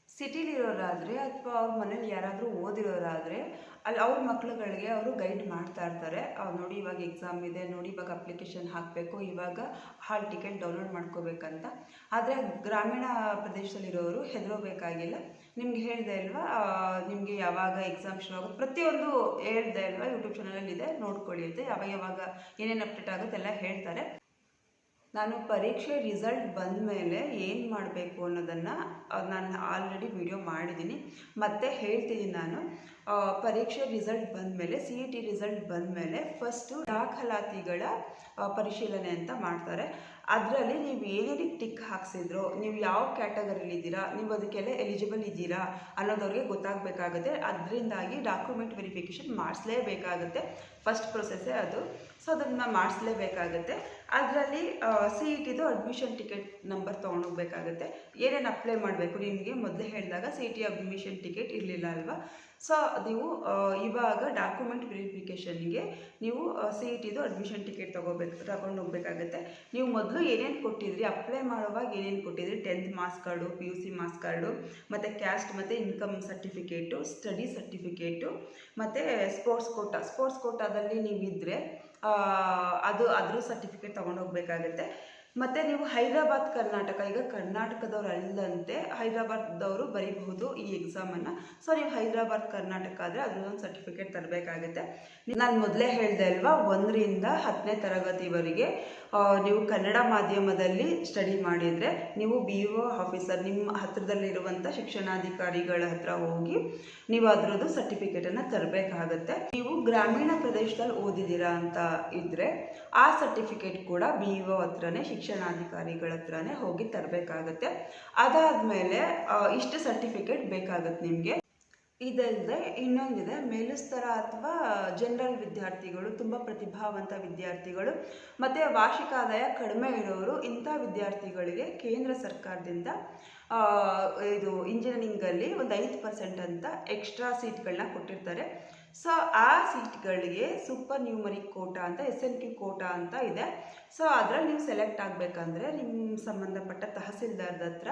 ಸಿಟಿಲಿರೋರಾದರೆ ಅಥವಾ ಅವ್ರ ಮನೇಲಿ ಯಾರಾದರೂ ಓದಿರೋರಾದರೆ ಅಲ್ಲಿ ಅವ್ರ ಮಕ್ಳುಗಳಿಗೆ ಅವರು ಗೈಡ್ ಮಾಡ್ತಾ ಇರ್ತಾರೆ, ನೋಡಿ ಇವಾಗ ಎಕ್ಸಾಮ್ ಇದೆ, ನೋಡಿ ಇವಾಗ ಅಪ್ಲಿಕೇಶನ್ ಹಾಕಬೇಕು, ಇವಾಗ ಹಾಲ್ ಟಿಕೆಟ್ ಡೌನ್ಲೋಡ್ ಮಾಡ್ಕೋಬೇಕಂತ. ಆದರೆ ಗ್ರಾಮೀಣ ಪ್ರದೇಶದಲ್ಲಿರೋರು ಹೆದರೋಬೇಕಾಗಿಲ್ಲ. ನಿಮ್ಗೆ ಹೇಳಿದೆ ಅಲ್ವಾ, ನಿಮಗೆ ಯಾವಾಗ ಎಕ್ಸಾಮ್ ಶುರು ಆಗುತ್ತೆ ಪ್ರತಿಯೊಂದು ಹೇಳಿದೆ ಅಲ್ವಾ, ಯೂಟ್ಯೂಬ್ ಚಾನಲಲ್ಲಿದೆ, ನೋಡ್ಕೊಳ್ಳಿ ಅಂತ. ಯಾವಾಗ ಏನೇನು ಅಪ್ಡೇಟ್ ಆಗುತ್ತೆ ಎಲ್ಲ ಹೇಳ್ತಾರೆ. ನಾನು ಪರೀಕ್ಷೆ ರಿಸಲ್ಟ್ ಬಂದ ಮೇಲೆ ಏನು ಮಾಡಬೇಕು ಅನ್ನೋದನ್ನು ನಾನು ಆಲ್ರೆಡಿ ವಿಡಿಯೋ ಮಾಡಿದ್ದೀನಿ, ಮತ್ತೆ ಹೇಳ್ತಿದ್ದೀನಿ. ನಾನು ಪರೀಕ್ಷೆ ರಿಸಲ್ಟ್ ಬಂದಮೇಲೆ, CET ರಿಸಲ್ಟ್ ಬಂದಮೇಲೆ ಫಸ್ಟು ದಾಖಲಾತಿಗಳ ಪರಿಶೀಲನೆ ಅಂತ ಮಾಡ್ತಾರೆ. ಅದರಲ್ಲಿ ನೀವು ಏನೇನಿಗೆ ಟಿಕ್ ಹಾಕ್ಸಿದ್ರೋ, ನೀವು ಯಾವ ಕ್ಯಾಟಗರಿಲಿದ್ದೀರಾ, ನೀವು ಅದಕ್ಕೆಲ್ಲ ಎಲಿಜಿಬಲ್ ಇದ್ದೀರಾ ಅನ್ನೋದವ್ರಿಗೆ ಗೊತ್ತಾಗಬೇಕಾಗುತ್ತೆ. ಅದರಿಂದಾಗಿ ಡಾಕ್ಯುಮೆಂಟ್ ವೆರಿಫಿಕೇಷನ್ ಮಾಡಿಸ್ಲೇಬೇಕಾಗುತ್ತೆ. ಫಸ್ಟ್ ಪ್ರೊಸೆಸ್ಸೇ ಅದು. ಸೊ ಅದನ್ನು ಮಾಡಿಸ್ಲೇಬೇಕಾಗುತ್ತೆ. ಅದರಲ್ಲಿ CETದು ಅಡ್ಮಿಷನ್ ಟಿಕೆಟ್ ನಂಬರ್ ತೊಗೊಂಡೋಗ್ಬೇಕಾಗುತ್ತೆ. ಏನೇನು ಅಪ್ಲೈ ಮಾಡಬೇಕು, ನಿಮಗೆ ಮೊದಲೇ ಹೇಳಿದಾಗ CET ಅಡ್ಮಿಷನ್ ಟಿಕೆಟ್ ಇರಲಿಲ್ಲ ಅಲ್ವಾ. ಸೊ ನೀವು ಇವಾಗ ಡಾಕ್ಯುಮೆಂಟ್ ವೆರಿಫಿಕೇಷನ್ಗೆ ನೀವು CETದು ಅಡ್ಮಿಷನ್ ಟಿಕೆಟ್ ತಗೊಂಡು ಹೋಗಬೇಕಾಗುತ್ತೆ. ನೀವು ಮೊದಲು ಏನೇನು ಕೊಟ್ಟಿದ್ರಿ, ಅಪ್ಲೈ ಮಾಡುವಾಗ ಏನೇನು ಕೊಟ್ಟಿದ್ರಿ, 10th marks card, PUC marks card, ಮತ್ತು ಕ್ಯಾಸ್ಟ್ ಮತ್ತು ಇನ್ಕಮ್ ಸರ್ಟಿಫಿಕೇಟು, ಸ್ಟಡಿ ಸರ್ಟಿಫಿಕೇಟು, ಮತ್ತು ಸ್ಪೋರ್ಟ್ಸ್ ಕೋಟಾದಲ್ಲಿ ನೀವಿದ್ದರೆ ಅದ್ರ ಸರ್ಟಿಫಿಕೇಟ್ ತೊಗೊಂಡೋಗ್ಬೇಕಾಗತ್ತೆ. ಮತ್ತು ನೀವು ಹೈದರಾಬಾದ್ ಕರ್ನಾಟಕ, ಈಗ ಕರ್ನಾಟಕದವ್ರು ಅಲ್ಲದಂತೆ ಹೈದರಾಬಾದ್ದವರು ಬರೀಬಹುದು ಈ ಎಕ್ಸಾಮನ್ನು. ಸೊ ನೀವು ಹೈದರಾಬಾದ್ ಕರ್ನಾಟಕ ಆದರೆ ಅದರದ್ದೊಂದು ಸರ್ಟಿಫಿಕೇಟ್ ತರಬೇಕಾಗುತ್ತೆ. ನಾನು ಮೊದಲೇ ಹೇಳಿದೆ ಅಲ್ವಾ, 1ರಿಂದ 10ನೇ ತರಗತಿವರೆಗೆ ನೀವು ಕನ್ನಡ ಮಾಧ್ಯಮದಲ್ಲಿ ಸ್ಟಡಿ ಮಾಡಿದರೆ ನೀವು BO ಆಫೀಸರ್, ನಿಮ್ಮ ಹತ್ತಿರದಲ್ಲಿರುವಂಥ ಶಿಕ್ಷಣಾಧಿಕಾರಿಗಳ ಹತ್ರ ಹೋಗಿ ನೀವು ಅದರದ್ದು ಸರ್ಟಿಫಿಕೇಟನ್ನು ತರಬೇಕಾಗತ್ತೆ. ನೀವು ಗ್ರಾಮೀಣ ಪ್ರದೇಶದಲ್ಲಿ ಓದಿದ್ದೀರಾ ಅಂತ ಇದ್ದರೆ ಆ ಸರ್ಟಿಫಿಕೇಟ್ ಕೂಡ BO ಹತ್ರನೇ, ಶಿಕ್ಷಣಾಧಿಕಾರಿಗಳ ಹತ್ರನೇ ಹೋಗಿ ತರಬೇಕಾಗತ್ತೆ. ಅದಾದಮೇಲೆ ಇಷ್ಟು ಸರ್ಟಿಫಿಕೇಟ್ ಬೇಕಾಗುತ್ತೆ ನಿಮಗೆ. ಇದಲ್ಲದೆ ಇನ್ನೊಂದಿದೆ, ಮೇಲುಸ್ತರ ಅಥವಾ ಜನರಲ್ ವಿದ್ಯಾರ್ಥಿಗಳು, ತುಂಬ ಪ್ರತಿಭಾವಂತ ವಿದ್ಯಾರ್ಥಿಗಳು ಮತ್ತು ವಾರ್ಷಿಕ ಆದಾಯ ಕಡಿಮೆ ಇರೋರು, ಇಂಥ ವಿದ್ಯಾರ್ಥಿಗಳಿಗೆ ಕೇಂದ್ರ ಸರ್ಕಾರದಿಂದ ಇದು ಇಂಜಿನಿಯರಿಂಗಲ್ಲಿ ಒಂದು 5% ಅಂತ ಎಕ್ಸ್ಟ್ರಾ ಸೀಟ್ಗಳನ್ನ ಕೊಟ್ಟಿರ್ತಾರೆ. ಸೊ ಆ ಸೀಟ್ಗಳಿಗೆ ಸೂಪರ್ ನ್ಯೂಮರಿಕ್ ಕೋಟಾ ಅಂತ, SNQ ಕೋಟಾ ಅಂತ ಇದೆ. ಸೊ ಅದರಲ್ಲಿ ನೀವು ಸೆಲೆಕ್ಟ್ ಆಗಬೇಕಂದ್ರೆ ನಿಮ್ಮ ಸಂಬಂಧಪಟ್ಟ ತಹಸೀಲ್ದಾರ್ದ ಹತ್ರ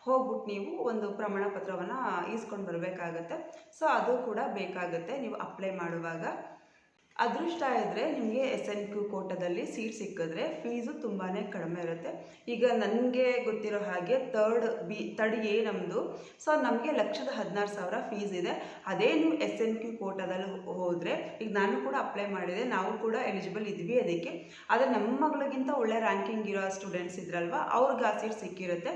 ಹೋಗ್ಬಿಟ್ಟು ನೀವು ಒಂದು ಪ್ರಮಾಣ ಪತ್ರವನ್ನು ಈಸ್ಕೊಂಡು ಬರಬೇಕಾಗತ್ತೆ. ಸೊ ಅದು ಕೂಡ ಬೇಕಾಗುತ್ತೆ ನೀವು ಅಪ್ಲೈ ಮಾಡುವಾಗ. ಅದೃಷ್ಟ ಇದ್ದರೆ ನಿಮಗೆ SNQ ಕೋಟಾದಲ್ಲಿ ಸೀಟ್ ಸಿಕ್ಕಿದ್ರೆ ಫೀಸು ತುಂಬಾ ಕಡಿಮೆ ಇರುತ್ತೆ. ಈಗ ನನಗೆ ಗೊತ್ತಿರೋ ಹಾಗೆ ತರ್ಡ್ ಎ ನಮ್ಮದು, ಸೊ ನಮಗೆ 1,16,000 ಫೀಸ್ ಇದೆ. ಅದೇ ನೀವು SNQ ಕೋಟಾದಲ್ಲಿ ಹೋದರೆ, ಈಗ ನಾನು ಕೂಡ ಅಪ್ಲೈ ಮಾಡಿದೆ, ನಾವು ಕೂಡ ಎಲಿಜಿಬಲ್ ಇದ್ವಿ ಅದಕ್ಕೆ. ಆದರೆ ನಮ್ಮ ಮಗಳಿಗಿಂತ ಒಳ್ಳೆ ರ್ಯಾಂಕಿಂಗ್ ಇರೋ ಸ್ಟೂಡೆಂಟ್ಸ್ ಇದ್ರಲ್ವ, ಅವ್ರಿಗೆ ಆ ಸೀಟ್ ಸಿಕ್ಕಿರುತ್ತೆ.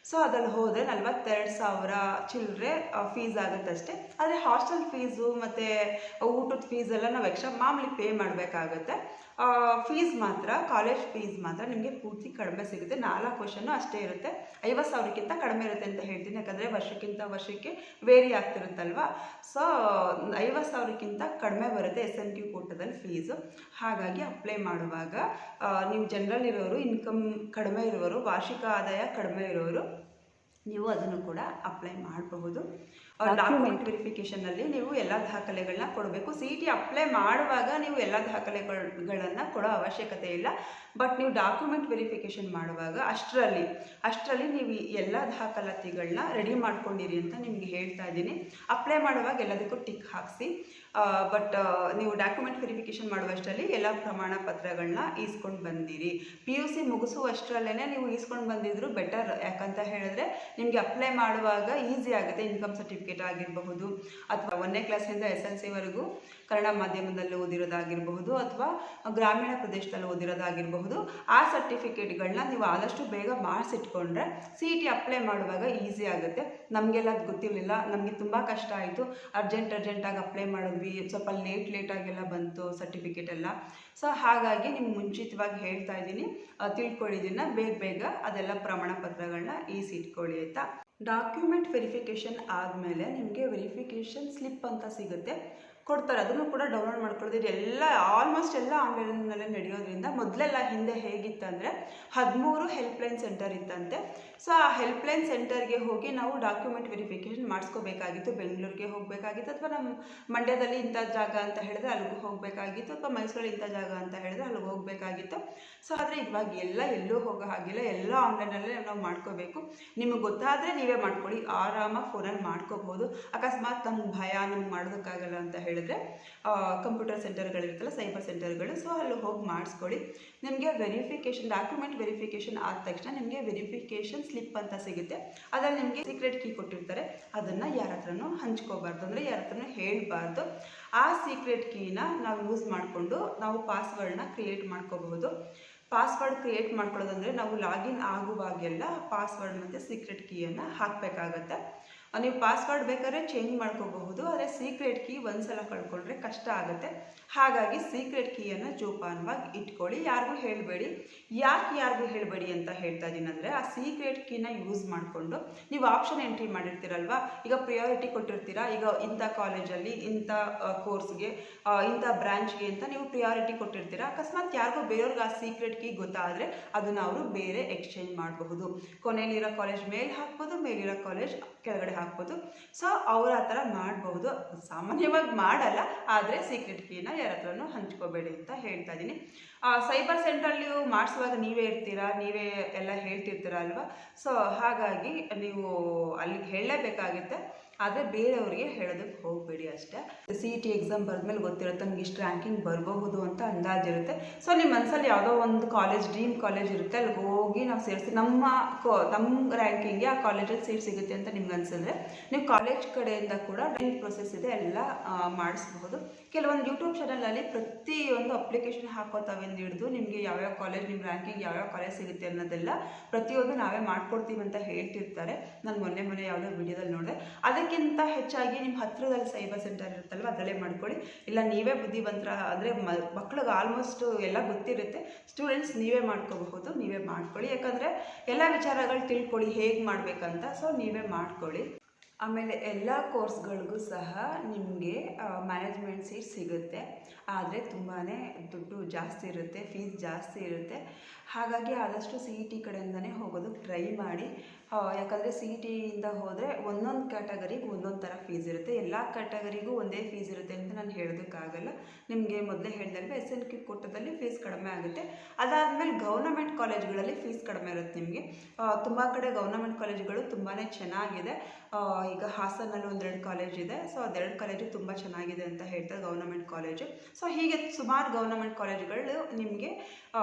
ಸೊ ಅದ್ರಲ್ಲಿ ಹೋದರೆ 42,000 ಚಿಲ್ಲರೆ ಫೀಸ್ ಆಗುತ್ತಷ್ಟೇ. ಆದರೆ ಹಾಸ್ಟೆಲ್ ಫೀಸು ಮತ್ತು ಊಟದ ಫೀಸೆಲ್ಲ ನಾವು ಎಕ್ಸ್ಟ್ರಾ ಮಾಮೂಲಿ ಪೇ ಮಾಡಬೇಕಾಗುತ್ತೆ. ಫೀಸ್ ಮಾತ್ರ, ಕಾಲೇಜ್ ಫೀಸ್ ಮಾತ್ರ ನಿಮಗೆ ಪೂರ್ತಿ ಕಡಿಮೆ ಸಿಗುತ್ತೆ. 4 ವರ್ಷನೂ ಅಷ್ಟೇ ಇರುತ್ತೆ. 50,000ಕ್ಕಿಂತ ಕಡಿಮೆ ಇರುತ್ತೆ ಅಂತ ಹೇಳ್ತೀನಿ, ಯಾಕಂದರೆ ವರ್ಷಕ್ಕಿಂತ ವರ್ಷಕ್ಕೆ ವೇರಿ ಆಗ್ತಿರುತ್ತಲ್ವ. ಸೊ 50,000ಕ್ಕಿಂತ ಕಡಿಮೆ ಬರುತ್ತೆ SNQ ಕೋಟಾದಲ್ಲಿ ಫೀಸು. ಹಾಗಾಗಿ ಅಪ್ಲೈ ಮಾಡುವಾಗ ನೀವು ಜನರಲ್ ಇರೋರು, ಇನ್ಕಮ್ ಕಡಿಮೆ ಇರೋರು, ವಾರ್ಷಿಕ ಆದಾಯ ಕಡಿಮೆ ಇರೋರು ನೀವು ಅದನ್ನು ಕೂಡ ಅಪ್ಲೈ ಮಾಡಬಹುದು. ಡಾಕ್ಯುಮೆಂಟ್ ವೆರಿಫಿಕೇಷನಲ್ಲಿ ನೀವು ಎಲ್ಲ ದಾಖಲೆಗಳನ್ನ ಕೊಡಬೇಕು. ಸಿ ಇ ಟಿ ಅಪ್ಲೈ ಮಾಡುವಾಗ ನೀವು ಎಲ್ಲ ದಾಖಲೆಗಳನ್ನು ಕೊಡೋ ಅವಶ್ಯಕತೆ ಇಲ್ಲ. ಬಟ್ ನೀವು ಡಾಕ್ಯುಮೆಂಟ್ ವೆರಿಫಿಕೇಷನ್ ಮಾಡುವಾಗ ಅಷ್ಟರಲ್ಲಿ ನೀವು ಎಲ್ಲ ದಾಖಲಾತಿಗಳನ್ನ ರೆಡಿ ಮಾಡ್ಕೊಂಡಿರಿ ಅಂತ ನಿಮಗೆ ಹೇಳ್ತಾ ಇದ್ದೀನಿ. ಅಪ್ಲೈ ಮಾಡುವಾಗ ಎಲ್ಲದಕ್ಕೂ ಟಿಕ್ ಹಾಕಿಸಿ. ಬಟ್ ನೀವು ಡಾಕ್ಯುಮೆಂಟ್ ವೆರಿಫಿಕೇಷನ್ ಮಾಡುವಷ್ಟರಲ್ಲಿ ಎಲ್ಲ ಪ್ರಮಾಣ ಪತ್ರಗಳನ್ನ ಈಸ್ಕೊಂಡು ಬಂದಿರಿ. PUC ಮುಗಿಸುವಷ್ಟರಲ್ಲೇ ನೀವು ಈಸ್ಕೊಂಡು ಬಂದಿದ್ರು ಬೆಟರ್. ಯಾಕಂತ ಹೇಳಿದ್ರೆ ನಿಮಗೆ ಅಪ್ಲೈ ಮಾಡುವಾಗ ಈಸಿ ಆಗುತ್ತೆ. ಇನ್ಕಮ್ ಸರ್ಟಿಫಿಕೇಟ್ ಆಗಿರಬಹುದು, ಅಥವಾ 1ನೇ ಕ್ಲಾಸಿಂದ SSLC ವರೆಗೂ ಕನ್ನಡ ಮಾಧ್ಯಮದಲ್ಲಿ ಓದಿರೋದಾಗಿರಬಹುದು, ಅಥವಾ ಗ್ರಾಮೀಣ ಪ್ರದೇಶದಲ್ಲಿ ಓದಿರೋದಾಗಿರಬಹುದು. ಆ ಸರ್ಟಿಫಿಕೇಟ್ಗಳನ್ನ ನೀವು ಆದಷ್ಟು ಬೇಗ ಮಾಡಿಸಿಟ್ಕೊಂಡ್ರೆ ಸಿ ಇ ಟಿ ಅಪ್ಲೈ ಮಾಡುವಾಗ ಈಸಿ ಆಗುತ್ತೆ. ನಮಗೆಲ್ಲ ಅದು ಗೊತ್ತಿರಲಿಲ್ಲ, ನಮಗೆ ತುಂಬ ಕಷ್ಟ ಆಯಿತು. ಅರ್ಜೆಂಟಾಗಿ ಅಪ್ಲೈ ಮಾಡಿದ್ವಿ, ಸ್ವಲ್ಪ ಲೇಟಾಗೆಲ್ಲ ಬಂತು ಸರ್ಟಿಫಿಕೇಟ್ ಎಲ್ಲ. ಸೊ ಹಾಗಾಗಿ ನಿಮ್ಗೆ ಮುಂಚಿತವಾಗಿ ಹೇಳ್ತಾ ಇದ್ದೀನಿ, ತಿಳ್ಕೊಳ್ಳಿದ್ದನ್ನ ಬೇಗ ಅದೆಲ್ಲ ಪ್ರಮಾಣ ಪತ್ರಗಳನ್ನ ಇಟ್ಕೊಳ್ಳಿ ಆಯಿತಾ. ಡಾಕ್ಯುಮೆಂಟ್ ವೆರಿಫಿಕೇಷನ್ ಆದಮೇಲೆ ನಿಮಗೆ ವೆರಿಫಿಕೇಷನ್ ಸ್ಲಿಪ್ ಅಂತ ಸಿಗುತ್ತೆ, ಕೊಡ್ತಾರೆ. ಅದನ್ನು ಕೂಡ ಡೌನ್ಲೋಡ್ ಮಾಡ್ಕೊಳ್ಳೋದು. ಆಲ್ಮೋಸ್ಟ್ ಎಲ್ಲ ಆನ್ಲೈನಲ್ಲೇ ನಡೆಯೋದ್ರಿಂದ ಮೊದಲೆಲ್ಲ ಹಿಂದೆ ಹೇಗಿತ್ತಂದರೆ 13 ಹೆಲ್ಪ್ಲೈನ್ ಸೆಂಟರ್ ಇತ್ತಂತೆ. ಸೊ ಆ ಹೆಲ್ಪ್ಲೈನ್ ಸೆಂಟರ್ಗೆ ಹೋಗಿ ನಾವು ಡಾಕ್ಯುಮೆಂಟ್ ವೆರಿಫಿಕೇಷನ್ ಮಾಡಿಸ್ಕೋಬೇಕಾಗಿತ್ತು. ಬೆಂಗಳೂರಿಗೆ ಹೋಗಬೇಕಾಗಿತ್ತು, ಅಥವಾ ನಮ್ಮ ಮಂಡ್ಯದಲ್ಲಿ ಇಂಥ ಜಾಗ ಅಂತ ಹೇಳಿದ್ರೆ ಅಲ್ಲಿಗೂ ಹೋಗಬೇಕಾಗಿತ್ತು, ಅಥವಾ ಮೈಸೂರಲ್ಲಿ ಇಂಥ ಜಾಗ ಅಂತ ಹೇಳಿದ್ರೆ ಅಲ್ಲಿಗೆ ಹೋಗಬೇಕಾಗಿತ್ತು. ಸೊ ಆದರೆ ಇವಾಗ ಎಲ್ಲೂ ಹೋಗೋ ಹಾಗಿಲ್ಲ, ಎಲ್ಲ ಆನ್ಲೈನಲ್ಲೇ ನಾವು ಮಾಡ್ಕೋಬೇಕು. ನಿಮಗೆ ಗೊತ್ತಾದರೆ ನೀವೇ ಮಾಡ್ಕೊಳ್ಳಿ, ಆರಾಮಾಗಿ ಫೋನಲ್ಲಿ ಮಾಡ್ಕೋಬಹುದು. ಅಕಸ್ಮಾತ್ ನಮ್ಗೆ ಭಯ, ನಮ್ಗೆ ಮಾಡೋದಕ್ಕಾಗಲ್ಲ ಅಂತ ಹೇಳಿದ್ರೆ ಕಂಪ್ಯೂಟರ್ ಸೆಂಟರ್ಗಳಿರುತ್ತಲ್ಲ, ಸೈಬರ್ ಸೆಂಟರ್ಗಳು, ಸೊ ಅಲ್ಲಿ ಹೋಗಿ ಮಾಡಿಸ್ಕೊಳ್ಳಿ. ನಿಮಗೆ ವೆರಿಫಿಕೇಷನ್ ಡಾಕ್ಯುಮೆಂಟ್ ವೆರಿಫಿಕೇಷನ್ ಆದ ತಕ್ಷಣ ನಿಮಗೆ ವೆರಿಫಿಕೇಷನ್ ಸ್ಲಿಪ್ ಅಂತ ಸಿಗುತ್ತೆ. ಅದರಲ್ಲಿ ನಿಮಗೆ ಸೀಕ್ರೆಟ್ ಕೀ ಕೊಟ್ಟಿರ್ತಾರೆ. ಅದನ್ನು ಯಾರ ಹತ್ರನೂ ಹಂಚ್ಕೋಬಾರ್ದು, ಅಂದರೆ ಯಾರ ಹತ್ರನೂ ಹೇಳಬಾರ್ದು. ಆ ಸೀಕ್ರೆಟ್ ಕೀನ ನಾವು ಯೂಸ್ ಮಾಡಿಕೊಂಡು ನಾವು ಪಾಸ್ವರ್ಡ್ನ ಕ್ರಿಯೇಟ್ ಮಾಡ್ಕೋಬಹುದು. ಪಾಸ್ವರ್ಡ್ ಕ್ರಿಯೇಟ್ ಮಾಡ್ಕೊಳ್ಳೋದಂದರೆ ನಾವು ಲಾಗಿನ್ ಆಗುವಾಗೆಲ್ಲ ಪಾಸ್ವರ್ಡ್ ಮತ್ತು ಸೀಕ್ರೆಟ್ ಕೀಯನ್ನು ಹಾಕಬೇಕಾಗತ್ತೆ. ನೀವು ಪಾಸ್ವರ್ಡ್ ಬೇಕಾದ್ರೆ ಚೇಂಜ್ ಮಾಡ್ಕೋಬಹುದು, ಆದರೆ ಸೀಕ್ರೆಟ್ ಕೀ ಒಂದ್ಸಲ ಕಳ್ಕೊಂಡ್ರೆ ಕಷ್ಟ ಆಗುತ್ತೆ. ಹಾಗಾಗಿ ಸೀಕ್ರೆಟ್ ಕೀಯನ್ನು ಜೋಪಾನವಾಗಿ ಇಟ್ಕೊಳ್ಳಿ, ಯಾರಿಗೂ ಹೇಳಬೇಡಿ. ಯಾರಿಗೂ ಹೇಳಬೇಡಿ ಅಂತ ಹೇಳ್ತಾ ಇದ್ದೀನಿ ಅಂದರೆ, ಆ ಸೀಕ್ರೆಟ್ ಕೀನ ಯೂಸ್ ಮಾಡಿಕೊಂಡು ನೀವು ಆಪ್ಷನ್ ಎಂಟ್ರಿ ಮಾಡಿರ್ತೀರಲ್ವ, ಈಗ ಪ್ರಿಯಾರಿಟಿ ಕೊಟ್ಟಿರ್ತೀರಾ, ಈಗ ಇಂಥ ಕಾಲೇಜಲ್ಲಿ ಇಂಥ ಕೋರ್ಸ್ಗೆ ಇಂಥ ಬ್ರಾಂಚ್ಗೆ ಅಂತ ನೀವು ಪ್ರಿಯಾರಿಟಿ ಕೊಟ್ಟಿರ್ತೀರಾ. ಅಕಸ್ಮಾತ್ ಯಾರಿಗೂ ಬೇರೆಯವ್ರಿಗೆ ಆ ಸೀಕ್ರೆಟ್ ಕೀ ಗೊತ್ತಾದರೆ ಅದನ್ನು ಅವರು ಬೇರೆ ಎಕ್ಸ್ಚೇಂಜ್ ಮಾಡಬಹುದು. ಕೊನೆಯಲ್ಲಿರೋ ಕಾಲೇಜ್ ಮೇಲೆ ಹಾಕ್ಬೋದು, ಮೇಲಿರೋ ಕಾಲೇಜ್ ಕೆಳಗಡೆ ಹಾಕ್ಬೋದು. ಸೊ ಅವ್ರು ಆ ಥರ ಮಾಡಬಹುದು. ಸಾಮಾನ್ಯವಾಗಿ ಮಾಡಲ್ಲ, ಆದರೆ ಸೀಕ್ರೆಟ್ ಕೀನ ಯಾರ ಹತ್ರನೂ ಹಂಚ್ಕೋಬೇಡಿ ಅಂತ ಹೇಳ್ತಾ ಇದ್ದೀನಿ. ಸೈಬರ್ ಸೆಂಟ್ರಲ್ಲಿ ಮಾಡಿಸುವಾಗ ನೀವೇ ಇರ್ತೀರಾ, ನೀವೇ ಎಲ್ಲ ಹೇಳ್ತಿರ್ತೀರ ಅಲ್ವಾ. ಸೊ ಹಾಗಾಗಿ ನೀವು ಅಲ್ಲಿಗೆ ಹೇಳಲೇಬೇಕಾಗುತ್ತೆ, ಆದರೆ ಬೇರೆಯವರಿಗೆ ಹೇಳೋದಕ್ಕೆ ಹೋಗಬೇಡಿ ಅಷ್ಟೇ. ಸಿ ಇ ಟಿ ಎಕ್ಸಾಮ್ ಬರೆದ್ಮೇಲೆ ಗೊತ್ತಿರುತ್ತೆ ನಮ್ಗೆ ಇಷ್ಟು ರ್ಯಾಂಕಿಂಗ್ ಬರಬಹುದು ಅಂತ ಅಂದಾಜಿರುತ್ತೆ. ಸೊ ನಿಮ್ಮ ಮನಸ್ಸಲ್ಲಿ ಯಾವುದೋ ಒಂದು ಕಾಲೇಜ್, ಡ್ರೀಮ್ ಕಾಲೇಜ್ ಇರುತ್ತೆ, ಅಲ್ಲಿಗೆ ಹೋಗಿ ನಾವು ಸೇರಿಸಿ ನಮ್ಮ ರ್ಯಾಂಕಿಂಗ್ಗೆ ಆ ಕಾಲೇಜಲ್ಲಿ ಸೀಟ್ ಸಿಗುತ್ತೆ ಅಂತ ನಿಮ್ಗೆ ಅನಿಸಿದ್ರೆ ನೀವು ಕಾಲೇಜ್ ಕಡೆಯಿಂದ ಕೂಡ ಡ್ರೀಮ್ ಪ್ರೊಸೆಸ್ ಇದೆ, ಎಲ್ಲ ಮಾಡಿಸ್ಬಹುದು. ಕೆಲವೊಂದು ಯೂಟ್ಯೂಬ್ ಚಾನಲಲ್ಲಿ ಪ್ರತಿಯೊಂದು ಅಪ್ಲಿಕೇಶನ್ ಹಾಕೋತಾವೆಂದು ಹಿಡಿದು ನಿಮಗೆ ಯಾವ್ಯಾವ ಕಾಲೇಜ್, ನಿಮ್ಮ ರ್ಯಾಂಕಿಂಗ್ ಯಾವ್ಯಾವ ಕಾಲೇಜ್ ಸಿಗುತ್ತೆ ಅನ್ನೋದೆಲ್ಲ ಪ್ರತಿಯೊಂದು ನಾವೇ ಮಾಡ್ಕೊಡ್ತೀವಿ ಅಂತ ಹೇಳ್ತಿರ್ತಾರೆ. ನಾನು ಮೊನ್ನೆ ಯಾವುದೋ ವಿಡಿಯೋದಲ್ಲಿ ನೋಡಿದೆ. ಅದಕ್ಕಿಂತ ಹೆಚ್ಚಾಗಿ ನಿಮ್ಮ ಹತ್ತಿರದಲ್ಲಿ ಸೈಬರ್ ಸೆಂಟರ್ ಇರುತ್ತಲ್ವ, ಅದರಲ್ಲೇ ಮಾಡ್ಕೊಳ್ಳಿ. ಇಲ್ಲ ನೀವೇ ಬುದ್ಧಿವಂತರ ಅಂದರೆ ಮಕ್ಳಿಗೆ ಆಲ್ಮೋಸ್ಟ್ ಎಲ್ಲ ಗೊತ್ತಿರುತ್ತೆ, ಸ್ಟೂಡೆಂಟ್ಸ್ ನೀವೇ ಮಾಡ್ಕೋಬಹುದು, ನೀವೇ ಮಾಡ್ಕೊಳ್ಳಿ. ಯಾಕಂದರೆ ಎಲ್ಲ ವಿಚಾರಗಳು ತಿಳ್ಕೊಳ್ಳಿ ಹೇಗೆ ಮಾಡಬೇಕಂತ. ಸೊ ನೀವೇ ಮಾಡ್ಕೊಳ್ಳಿ. ಆಮೇಲೆ ಎಲ್ಲ ಕೋರ್ಸ್ಗಳಿಗೂ ಸಹ ನಿಮಗೆ ಮ್ಯಾನೇಜ್ಮೆಂಟ್ ಸೀಟ್ ಸಿಗುತ್ತೆ, ಆದರೆ ತುಂಬಾ ದುಡ್ಡು ಜಾಸ್ತಿ ಇರುತ್ತೆ, ಫೀಸ್ ಜಾಸ್ತಿ ಇರುತ್ತೆ. ಹಾಗಾಗಿ ಆದಷ್ಟು ಸಿ ಇ ಟಿ ಕಡೆಯಿಂದನೇ ಹೋಗೋದಕ್ಕೆ ಟ್ರೈ ಮಾಡಿ. ಯಾಕಂದರೆ ಸಿ ಇ ಟಿಯಿಂದ ಹೋದರೆ ಒಂದೊಂದು ಕ್ಯಾಟಗರಿಗೆ ಒಂದೊಂದು ಥರ ಫೀಸ್ ಇರುತ್ತೆ, ಎಲ್ಲ ಕ್ಯಾಟಗರಿಗೂ ಒಂದೇ ಫೀಸ್ ಇರುತ್ತೆ ಅಂತ ನಾನು ಹೇಳೋದಕ್ಕಾಗಲ್ಲ. ನಿಮಗೆ ಮೊದಲೇ ಹೇಳಿದ್ರೆ SNQ ಕೋಟದಲ್ಲಿ ಫೀಸ್ ಕಡಿಮೆ ಆಗುತ್ತೆ. ಅದಾದಮೇಲೆ ಗೌರ್ನಮೆಂಟ್ ಕಾಲೇಜ್ಗಳಲ್ಲಿ ಫೀಸ್ ಕಡಿಮೆ ಇರುತ್ತೆ ನಿಮಗೆ. ತುಂಬ ಕಡೆ ಗೌರ್ನಮೆಂಟ್ ಕಾಲೇಜುಗಳು ತುಂಬಾ ಚೆನ್ನಾಗಿದೆ. ಈಗ ಹಾಸನಲ್ಲಿ 1-2 ಕಾಲೇಜ್ ಇದೆ. ಸೊ ಅದೆರಡು ಕಾಲೇಜು ತುಂಬ ಚೆನ್ನಾಗಿದೆ ಅಂತ ಹೇಳ್ತಾರೆ, ಗೌರ್ನಮೆಂಟ್ ಕಾಲೇಜು. ಸೊ ಹೀಗೆ ಸುಮಾರು ಗೌರ್ನಮೆಂಟ್ ಕಾಲೇಜುಗಳು ನಿಮಗೆ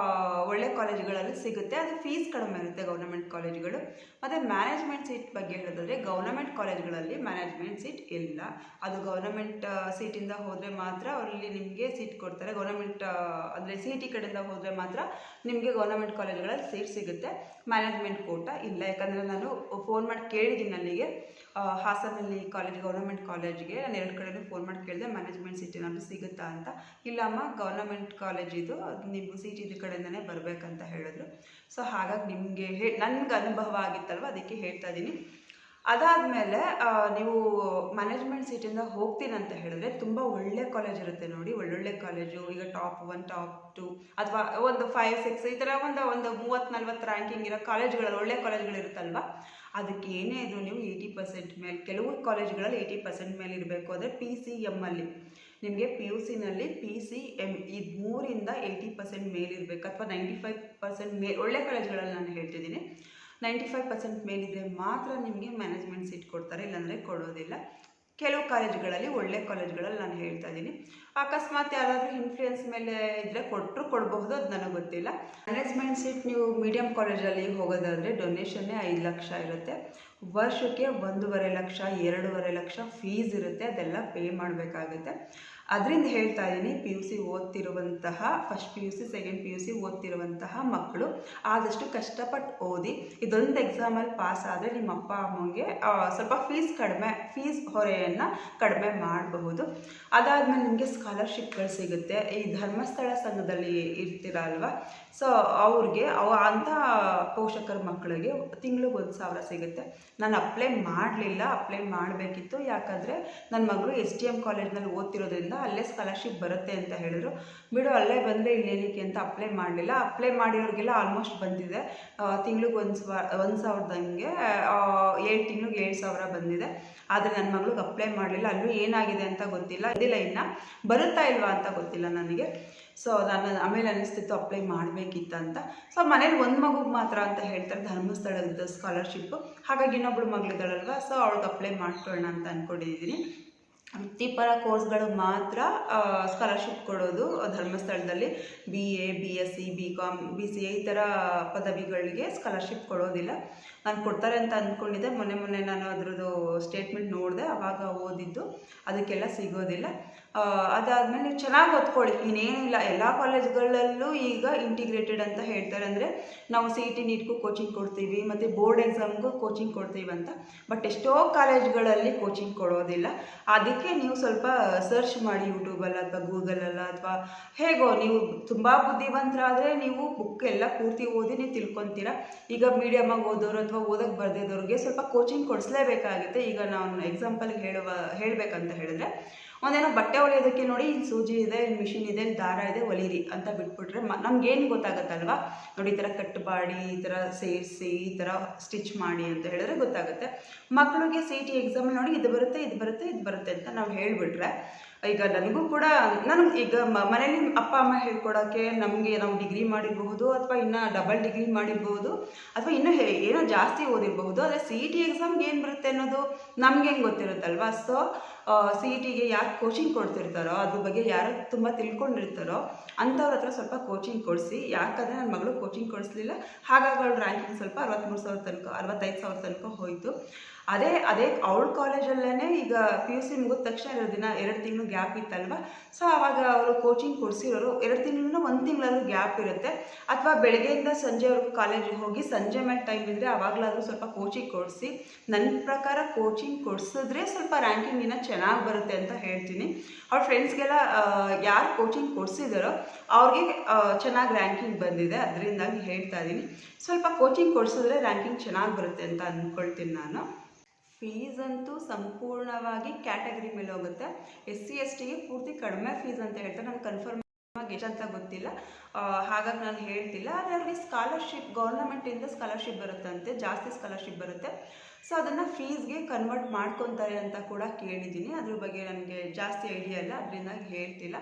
ಒಳ್ಳೆ ಕಾಲೇಜುಗಳಲ್ಲಿ ಸಿಗುತ್ತೆ, ಅದು ಫೀಸ್ ಕಡಿಮೆ ಇರುತ್ತೆ ಗೌರ್ನಮೆಂಟ್ ಕಾಲೇಜುಗಳು. ಮತ್ತು ಮ್ಯಾನೇಜ್ಮೆಂಟ್ ಸೀಟ್ ಬಗ್ಗೆ ಹೇಳೋದಾದರೆ ಗೌರ್ನಮೆಂಟ್ ಕಾಲೇಜುಗಳಲ್ಲಿ ಮ್ಯಾನೇಜ್ಮೆಂಟ್ ಸೀಟ್ ಇಲ್ಲ. ಅದು ಗೌರ್ನಮೆಂಟ್ ಸೀಟಿಂದ ಹೋದರೆ ಮಾತ್ರ ಅಲ್ಲಿ ನಿಮಗೆ ಸೀಟ್ ಕೊಡ್ತಾರೆ. ಗೌರ್ನಮೆಂಟ್ ಅಂದರೆ ಸಿ ಇ ಟಿ ಕಡೆಯಿಂದ ಹೋದರೆ ಮಾತ್ರ ನಿಮಗೆ ಗೌರ್ನಮೆಂಟ್ ಕಾಲೇಜುಗಳಲ್ಲಿ ಸೀಟ್ ಸಿಗುತ್ತೆ, ಮ್ಯಾನೇಜ್ಮೆಂಟ್ ಕೋಟ ಇಲ್ಲ. ಯಾಕಂದರೆ ನಾನು ಫೋನ್ ಮಾಡಿ ಕೇಳಿದ್ದೀನಿ ಅಲ್ಲಿಗೆ, ಹಾಸನಲ್ಲಿ ಕಾಲೇಜ್, ಗೌರ್ನಮೆಂಟ್ ಕಾಲೇಜ್ಗೆ ನಾನು 2 ಕಡೆಯೂ ಫೋನ್ ಮಾಡಿ ಕೇಳಿದೆ, ಮ್ಯಾನೇಜ್ಮೆಂಟ್ ಸೀಟ್ ಏನಾದರೂ ಸಿಗುತ್ತಾ ಅಂತ. ಇಲ್ಲಮ್ಮ ಗೌರ್ನಮೆಂಟ್ ಕಾಲೇಜ್ ಇದು, ನಿಮಗೂ ಸೀಟ್ ಇದ್ರ ಕಡೆಯಿಂದನೇ ಬರಬೇಕಂತ ಹೇಳಿದ್ರು. ಸೊ ಹಾಗಾಗಿ ನಿಮಗೆ ನನಗೆ ಅನುಭವ ಆಗಿತ್ತಲ್ವ, ಅದಕ್ಕೆ ಹೇಳ್ತಾ ಇದ್ದೀನಿ. ಅದಾದಮೇಲೆ ನೀವು ಮ್ಯಾನೇಜ್ಮೆಂಟ್ ಸೀಟಿಂದ ಹೋಗ್ತೀನಿ ಅಂತ ಹೇಳಿದ್ರೆ ತುಂಬ ಒಳ್ಳೆ ಕಾಲೇಜ್ ಇರುತ್ತೆ ನೋಡಿ, ಒಳ್ಳೊಳ್ಳೆ ಕಾಲೇಜು. ಈಗ ಟಾಪ್ 1 ಟಾಪ್ 2 ಅಥವಾ ಒಂದು 5 6 ಈ ಥರ ಒಂದು 30-40 ರ್ಯಾಂಕಿಂಗ್ ಇರೋ ಕಾಲೇಜ್ಗಳಲ್ಲಿ, ಒಳ್ಳೆ ಕಾಲೇಜ್ಗಳಿರುತ್ತಲ್ವ, ಅದಕ್ಕೆ ಏನೇ ಇದ್ರು ನೀವು 80% ಮೇಲೆ, ಕೆಲವು ಕಾಲೇಜ್ಗಳಲ್ಲಿ 80% ಮೇಲೆ ಇರಬೇಕು. ಅಂದರೆ PCM ಅಲ್ಲಿ ನಿಮಗೆ PUCನಲ್ಲಿ PCM ಇದು 3ರಿಂದ 80% ಮೇಲಿರಬೇಕು, ಅಥವಾ 95% ಮೇಲೆ. ಒಳ್ಳೆ ಕಾಲೇಜ್ಗಳಲ್ಲಿ ನಾನು ಹೇಳ್ತಿದ್ದೀನಿ 95% ಮೇಲಿದ್ರೆ ಮಾತ್ರ ನಿಮಗೆ ಮ್ಯಾನೇಜ್ಮೆಂಟ್ ಸೀಟ್ ಕೊಡ್ತಾರೆ, ಇಲ್ಲಾಂದರೆ ಕೊಡೋದಿಲ್ಲ. ಕೆಲವು ಕಾಲೇಜ್ಗಳಲ್ಲಿ, ಒಳ್ಳೆ ಕಾಲೇಜ್ಗಳಲ್ಲಿ ನಾನು ಹೇಳ್ತಾ ಇದ್ದೀನಿ. ಅಕಸ್ಮಾತ್ ಯಾರಾದರೂ ಇನ್ಫ್ಲೂಯೆನ್ಸ್ ಮೇಲೆ ಇದ್ದರೆ ಕೊಡಬಹುದು, ಅದು ನನಗೆ ಗೊತ್ತಿಲ್ಲ. ಮ್ಯಾನೇಜ್ಮೆಂಟ್ ಸೀಟ್ ನೀವು ಮೀಡಿಯಂ ಕಾಲೇಜಲ್ಲಿ ಹೋಗೋದಾದರೆ ಡೊನೇಷನ್ನೇ 5 ಲಕ್ಷ ಇರುತ್ತೆ. ವರ್ಷಕ್ಕೆ 1.5 ಲಕ್ಷ 2.5 ಲಕ್ಷ ಫೀಸ್ ಇರುತ್ತೆ, ಅದೆಲ್ಲ ಪೇ ಮಾಡಬೇಕಾಗುತ್ತೆ. ಅದರಿಂದ ಹೇಳ್ತಾ ಇದ್ದೀನಿ, PUC ಓದ್ತಿರುವಂತಹ, ಫಸ್ಟ್ PUC ಸೆಕೆಂಡ್ PUC ಓದ್ತಿರುವಂತಹ ಮಕ್ಕಳು ಆದಷ್ಟು ಕಷ್ಟಪಟ್ಟು ಓದಿ. ಇದೊಂದು ಎಕ್ಸಾಮಲ್ಲಿ ಪಾಸ್ ಆದರೆ ನಿಮ್ಮ ಅಪ್ಪ ಅಮ್ಮಂಗೆ ಸ್ವಲ್ಪ ಫೀಸ್ ಹೊರೆಯನ್ನು ಕಡಿಮೆ ಮಾಡಬಹುದು. ಅದಾದಮೇಲೆ ನಿಮಗೆ ಸ್ಕಾಲರ್ಶಿಪ್ಗಳು ಸಿಗುತ್ತೆ. ಈ ಧರ್ಮಸ್ಥಳ ಸಂಘದಲ್ಲಿ ಇರ್ತೀರ ಅಲ್ವಾ, ಸೊ ಅವ್ರಿಗೆ ಅಂಥ ಪೋಷಕರ ಮಕ್ಕಳಿಗೆ ತಿಂಗಳಿಗೆ 1,000 ಸಿಗುತ್ತೆ. ನಾನು ಅಪ್ಲೈ ಮಾಡಬೇಕಿತ್ತು, ಯಾಕಂದರೆ ನನ್ನ ಮಗಳು STM ಕಾಲೇಜ್ನಲ್ಲಿ ಓದ್ತಿರೋದ್ರಿಂದ ಅಲ್ಲೇ ಸ್ಕಾಲರ್ಶಿಪ್ ಬರುತ್ತೆ ಅಂತ ಹೇಳಿದ್ರು. ಬಿಡು ಅಲ್ಲೇ ಬಂದರೆ ಇಲ್ಲೇನಕ್ಕೆ ಅಂತ ಅಪ್ಲೈ ಮಾಡಲಿಲ್ಲ. ಅಪ್ಲೈ ಮಾಡಿರೋರಿಗೆಲ್ಲ ಆಲ್ಮೋಸ್ಟ್ ಬಂದಿದೆ. ತಿಂಗ್ಳಿಗೆ 1,000ದಂಗೆ 7 ತಿಂಗ್ಳಿಗೆ 7,000 ಬಂದಿದೆ. ಆದರೆ ನನ್ನ ಮಗಳಿಗೆ ಅಪ್ಲೈ ಮಾಡಲಿಲ್ಲ. ಅಲ್ಲೂ ಏನಾಗಿದೆ ಅಂತ ಗೊತ್ತಿಲ್ಲ, ಇನ್ನು ಬರುತ್ತಾ ಇಲ್ವಾ ಅಂತ ಗೊತ್ತಿಲ್ಲ ನನಗೆ. ಸೊ ನಾನು ಆಮೇಲೆ ಅನ್ನಿಸ್ತಿತ್ತು ಅಪ್ಲೈ ಮಾಡಬೇಕಿತ್ತಂತ. ಸೊ ಮನೇಲಿ ಒಂದು ಮಗುಗೆ ಮಾತ್ರ ಅಂತ ಹೇಳ್ತಾರೆ ಧರ್ಮಸ್ಥಳದ ಸ್ಕಾಲರ್ಶಿಪ್ಪು, ಹಾಗಾಗಿ ಇನ್ನೊಬ್ಳು ಮಗಳಿದ್ದಾಳಲ್ವ, ಸೊ ಅವಳಿಗೆ ಅಪ್ಲೈ ಮಾಡ್ಕೊಳ್ಳೋಣ ಅಂತ ಅಂದ್ಕೊಂಡಿದ್ದೀನಿ. ವೃತ್ತಿಪರ ಕೋರ್ಸ್ಗಳು ಮಾತ್ರ ಸ್ಕಾಲರ್ಶಿಪ್ ಕೊಡೋದು ಧರ್ಮಸ್ಥಳದಲ್ಲಿ. BA BSc BCom BCA ಈ ಥರ ಪದವಿಗಳಿಗೆ ಸ್ಕಾಲರ್ಶಿಪ್ ಕೊಡೋದಿಲ್ಲ. ನಾನು ಕೊಡ್ತಾರೆ ಅಂತ ಅಂದ್ಕೊಂಡಿದ್ದೆ. ಮೊನ್ನೆ ನಾನು ಅದರದ್ದು ಸ್ಟೇಟ್ಮೆಂಟ್ ನೋಡಿದೆ, ಆವಾಗ ಓದಿದ್ದು. ಅದಕ್ಕೆಲ್ಲ ಸಿಗೋದಿಲ್ಲ. ಅದಾದಮೇಲೆ ನೀವು ಚೆನ್ನಾಗಿ ಓದ್ಕೊಳ್ಳಿ, ಇನ್ನೇನಿಲ್ಲ. ಎಲ್ಲ ಕಾಲೇಜ್ಗಳಲ್ಲೂ ಈಗ ಇಂಟಿಗ್ರೇಟೆಡ್ ಅಂತ ಹೇಳ್ತಾರೆ. ಅಂದರೆ ನಾವು CET ನೀಟ್ಗೂ ಕೋಚಿಂಗ್ ಕೊಡ್ತೀವಿ, ಮತ್ತು ಬೋರ್ಡ್ ಎಕ್ಸಾಮ್ಗೂ ಕೋಚಿಂಗ್ ಕೊಡ್ತೀವಿ ಅಂತ. ಬಟ್ ಎಷ್ಟೋ ಕಾಲೇಜ್ಗಳಲ್ಲಿ ಕೋಚಿಂಗ್ ಕೊಡೋದಿಲ್ಲ. ಅದಕ್ಕೆ ನೀವು ಸ್ವಲ್ಪ ಸರ್ಚ್ ಮಾಡಿ ಯೂಟ್ಯೂಬಲ್ಲ ಅಥವಾ ಗೂಗಲಲ್ಲ, ಅಥವಾ ಹೇಗೋ ನೀವು ತುಂಬ ಬುದ್ಧಿವಂತರಾದರೆ ನೀವು ಬುಕ್ ಎಲ್ಲ ಪೂರ್ತಿ ಓದಿ ನೀವು ತಿಳ್ಕೊತೀರ. ಈಗ ಮೀಡಿಯಮಾಗಿ ಓದೋರು ಅಥವಾ ಓದಕ್ಕೆ ಬರ್ದಿದ್ದವ್ರಿಗೆ ಸ್ವಲ್ಪ ಕೋಚಿಂಗ್ ಕೊಡಿಸ್ಲೇಬೇಕಾಗುತ್ತೆ. ಈಗ ನಾನು ಎಕ್ಸಾಂಪಲ್ಗೆ ಹೇಳಬೇಕಂತ ಹೇಳಿದ್ರೆ, ಒಂದೇನೋ ಬಟ್ಟೆ ಹೊಲಿಯೋದಕ್ಕೆ ನೋಡಿ, ಇಲ್ಲಿ ಸೂಜಿ ಇದೆ, ಇಲ್ಲಿ ಮಿಷಿನ್ ಇದೆ, ಇಲ್ಲಿ ದಾರ ಇದೆ, ಹೊಲೀರಿ ಅಂತ ಬಿಟ್ಬಿಟ್ರೆ ನಮ್ಗೇನು ಗೊತ್ತಾಗತ್ತಲ್ವಾ? ನೋಡಿ ಈ ಥರ ಕಟ್ ಮಾಡಿ, ಈ ಥರ ಸೇರಿಸಿ, ಈ ಥರ ಸ್ಟಿಚ್ ಮಾಡಿ ಅಂತ ಹೇಳಿದ್ರೆ ಗೊತ್ತಾಗುತ್ತೆ. ಮಕ್ಕಳಿಗೆ CET ಎಕ್ಸಾಮಲ್ಲಿ ನೋಡಿ ಇದು ಬರುತ್ತೆ ಅಂತ ನಾವು ಹೇಳಿಬಿಟ್ರೆ, ಈಗ ನನಗೂ ಕೂಡ ಈಗ ಮನೇಲಿ ಅಪ್ಪ ಅಮ್ಮ ಹೇಳ್ಕೊಡೋಕ್ಕೆ ನಾವು ಡಿಗ್ರಿ ಮಾಡಿರಬಹುದು, ಅಥವಾ ಇನ್ನೂ ಡಬಲ್ ಡಿಗ್ರಿ ಮಾಡಿರ್ಬೋದು, ಅಥವಾ ಇನ್ನೂ ಏನೋ ಜಾಸ್ತಿ ಓದಿರಬಹುದು. ಆದರೆ CET ಎಕ್ಸಾಮ್ಗೆ ಏನು ಬರುತ್ತೆ ಅನ್ನೋದು ನಮ್ಗೆ ಹೆಂಗೆ ಗೊತ್ತಿರುತ್ತಲ್ವ? ಸೊ CETಗೆ ಯಾರು ಕೋಚಿಂಗ್ ಕೊಡ್ತಿರ್ತಾರೋ, ಅದ್ರ ಬಗ್ಗೆ ಯಾರು ತುಂಬ ತಿಳ್ಕೊಂಡಿರ್ತಾರೋ ಅಂಥವ್ರ ಹತ್ರ ಸ್ವಲ್ಪ ಕೋಚಿಂಗ್ ಕೊಡಿಸಿ. ಯಾಕಂದರೆ ನನ್ನ ಮಗಳು ಕೋಚಿಂಗ್ ಕೊಡಿಸ್ಲಿಲ್ಲ, ಹಾಗಾಗಿ ಅವಳು ರ್ಯಾಂಕಿಂಗ್ ಸ್ವಲ್ಪ 63,000 ತನಕ 65,000 ತನಕ ಹೋಯಿತು. ಅದೇ ಅವಳ ಕಾಲೇಜಲ್ಲೇ ಈಗ PUC ಮುಗಿದ ತಕ್ಷಣ 2 ತಿಂಗಳು ಗ್ಯಾಪ್ ಇತ್ತಲ್ವ, ಸೊ ಆವಾಗ ಅವರು ಕೋಚಿಂಗ್ ಕೊಡಿಸಿರೋರು 2 ತಿಂಗಳಿಂದ 1 ತಿಂಗಳಾದರೂ ಗ್ಯಾಪ್ ಇರುತ್ತೆ. ಅಥವಾ ಬೆಳಗ್ಗೆಯಿಂದ ಸಂಜೆವರೆಗೂ ಕಾಲೇಜಿಗೆ ಹೋಗಿ ಸಂಜೆ ಮೇಲೆ ಟೈಮ್ ಇದ್ದರೆ ಆವಾಗಲಾದರೂ ಸ್ವಲ್ಪ ಕೋಚಿಂಗ್ ಕೊಡಿಸಿ. ನನ್ನ ಪ್ರಕಾರ ಕೋಚಿಂಗ್ ಕೊಡಿಸಿದ್ರೆ ಸ್ವಲ್ಪ ರ್ಯಾಂಕಿಂಗ್ ಇನ್ನೂ ಚೆನ್ನಾಗಿ ಬರುತ್ತೆ ಅಂತ ಹೇಳ್ತೀನಿ. ಅವ್ರ ಫ್ರೆಂಡ್ಸ್ಗೆಲ್ಲ ಯಾರು ಕೋಚಿಂಗ್ ಕೊಡಿಸಿದಾರೋ ಅವ್ರಿಗೆ ಚೆನ್ನಾಗಿ ರ್ಯಾಂಕಿಂಗ್ ಬಂದಿದೆ, ಅದರಿಂದಾಗಿ ಹೇಳ್ತಾ ಇದ್ದೀನಿ. ಸ್ವಲ್ಪ ಕೋಚಿಂಗ್ ಕೊಡಿಸಿದ್ರೆ ರ್ಯಾಂಕಿಂಗ್ ಚೆನ್ನಾಗಿ ಬರುತ್ತೆ ಅಂತ ಅಂದ್ಕೊಳ್ತೀನಿ ನಾನು. ಫೀಸ್ ಅಂತೂ ಸಂಪೂರ್ಣವಾಗಿ ಕ್ಯಾಟಗರಿ ಮೇಲೆ ಹೋಗುತ್ತೆ. SC STಗೆ ಪೂರ್ತಿ ಕಡಿಮೆ ಫೀಸ್ ಅಂತ ಹೇಳ್ತಾರೆ. ನಾನು ಕನ್ಫರ್ಮ್ ಎಷ್ಟು ಅಂತ ಗೊತ್ತಿಲ್ಲ, ಹಾಗಾಗಿ ನಾನು ಹೇಳ್ತಿಲ್ಲ. ಆದರೆ ಅವ್ರಿಗೆ ಸ್ಕಾಲರ್ಶಿಪ್ ಗೌರ್ಮೆಂಟಿಂದ ಸ್ಕಾಲರ್ಶಿಪ್ ಬರುತ್ತಂತೆ, ಜಾಸ್ತಿ ಸ್ಕಾಲರ್ಶಿಪ್ ಬರುತ್ತೆ. ಸೊ ಅದನ್ನು ಫೀಸ್ಗೆ ಕನ್ವರ್ಟ್ ಮಾಡ್ಕೊತಾರೆ ಅಂತ ಕೂಡ ಕೇಳಿದ್ದೀನಿ. ಅದ್ರ ಬಗ್ಗೆ ನನಗೆ ಜಾಸ್ತಿ ಐಡಿಯಾ ಇಲ್ಲ, ಅದರಿಂದಾಗಿ ಹೇಳ್ತಿಲ್ಲ.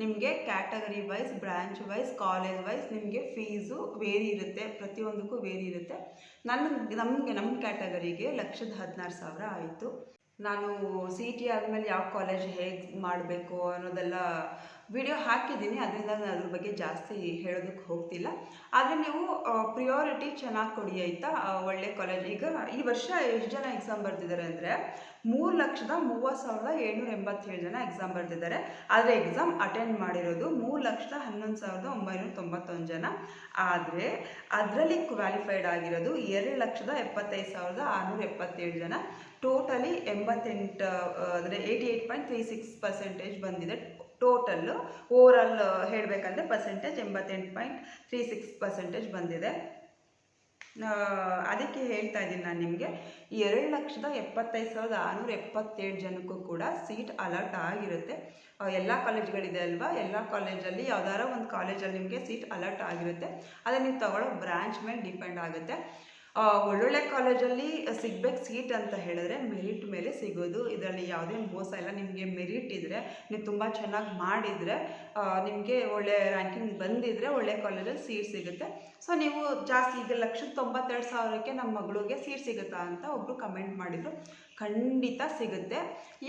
ನಿಮಗೆ category wise, branch wise, college wise ನಿಮಗೆ ಫೀಸು ವೇರಿ ಇರುತ್ತೆ, ಪ್ರತಿಯೊಂದಕ್ಕೂ ವೇರಿ ಇರುತ್ತೆ. ನಮ್ಮ ಕ್ಯಾಟಗರಿಗೆ 1,16,000 ಆಯಿತು. ನಾನು CET ಆದಮೇಲೆ ಯಾವ ಕಾಲೇಜ್ ಹೇಗೆ ಮಾಡಬೇಕು ಅನ್ನೋದೆಲ್ಲ ವಿಡಿಯೋ ಹಾಕಿದ್ದೀನಿ, ಅದರಿಂದ ನಾನು ಅದ್ರ ಬಗ್ಗೆ ಜಾಸ್ತಿ ಹೇಳೋದಕ್ಕೆ ಹೋಗ್ತಿಲ್ಲ. ಆದರೆ ನೀವು ಪ್ರಿಯಾರಿಟಿ ಚೆನ್ನಾಗಿ ಕೊಡಿ ಆಯಿತಾ. ಒಳ್ಳೆ ಕಾಲೇಜ್. ಈಗ ಈ ವರ್ಷ ಎಷ್ಟು ಜನ ಎಕ್ಸಾಮ್ ಬರ್ತಿದ್ದಾರೆ ಅಂದರೆ 3,30,787 ಜನ ಎಕ್ಸಾಮ್ ಬರ್ತಿದ್ದಾರೆ. ಆದರೆ ಎಕ್ಸಾಮ್ ಅಟೆಂಡ್ ಮಾಡಿರೋದು 3,11,991 ಜನ. ಆದರೆ ಅದರಲ್ಲಿ ಕ್ವಾಲಿಫೈಡ್ ಆಗಿರೋದು 2,75,677 ಜನ. ಟೋಟಲಿ 88 ಅಂದರೆ 88.36% ಬಂದಿದೆ. ಟೋಟಲ್ಲು ಓವರಾಲ್ ಹೇಳಬೇಕಂದ್ರೆ ಪರ್ಸೆಂಟೇಜ್ 88.36% ಬಂದಿದೆ. ಅದಕ್ಕೆ ಹೇಳ್ತಾ ಇದ್ದೀನಿ ನಾನು ನಿಮಗೆ 2,75,677 ಜನಕ್ಕೂ ಕೂಡ ಸೀಟ್ ಅಲಾಟ್ ಆಗಿರುತ್ತೆ. ಎಲ್ಲ ಕಾಲೇಜ್ಗಳಿದೆ ಅಲ್ವಾ, ಎಲ್ಲ ಕಾಲೇಜಲ್ಲಿ ಯಾವ್ದಾರ ಒಂದು ಕಾಲೇಜಲ್ಲಿ ನಿಮಗೆ ಸೀಟ್ ಅಲಾಟ್ ಆಗಿರುತ್ತೆ. ಅದನ್ನು ನೀವು ತಗೊಳ್ಳೋ ಬ್ರ್ಯಾಂಚ್ ಮೇಲೆ ಡಿಪೆಂಡ್ ಆಗುತ್ತೆ. ಒಳ್ಳೊಳ್ಳೆ ಕಾಲೇಜಲ್ಲಿ ಸಿಗ್ಬೇಕು ಸೀಟ್ ಅಂತ ಹೇಳಿದ್ರೆ ಮೆರಿಟ್ ಮೇಲೆ ಸಿಗೋದು. ಇದರಲ್ಲಿ ಯಾವುದೇ ಮೋಸ ಇಲ್ಲ. ನಿಮಗೆ ಮೆರಿಟ್ ಇದ್ದರೆ, ನೀವು ತುಂಬ ಚೆನ್ನಾಗಿ ಮಾಡಿದರೆ, ನಿಮಗೆ ಒಳ್ಳೆ ರ್ಯಾಂಕಿಂಗ್ ಬಂದಿದ್ದರೆ ಒಳ್ಳೆ ಕಾಲೇಜಲ್ಲಿ ಸೀಟ್ ಸಿಗುತ್ತೆ. ಸೊ ನೀವು ಜಾಸ್ತಿ ಈಗ 1,92,000ಕ್ಕೆ ನಮ್ಮ ಮಗಳಿಗೆ ಸೀಟ್ ಸಿಗುತ್ತಾ ಅಂತ ಒಬ್ಬರು ಕಮೆಂಟ್ ಮಾಡಿದರು. ಖಂಡಿತ ಸಿಗುತ್ತೆ.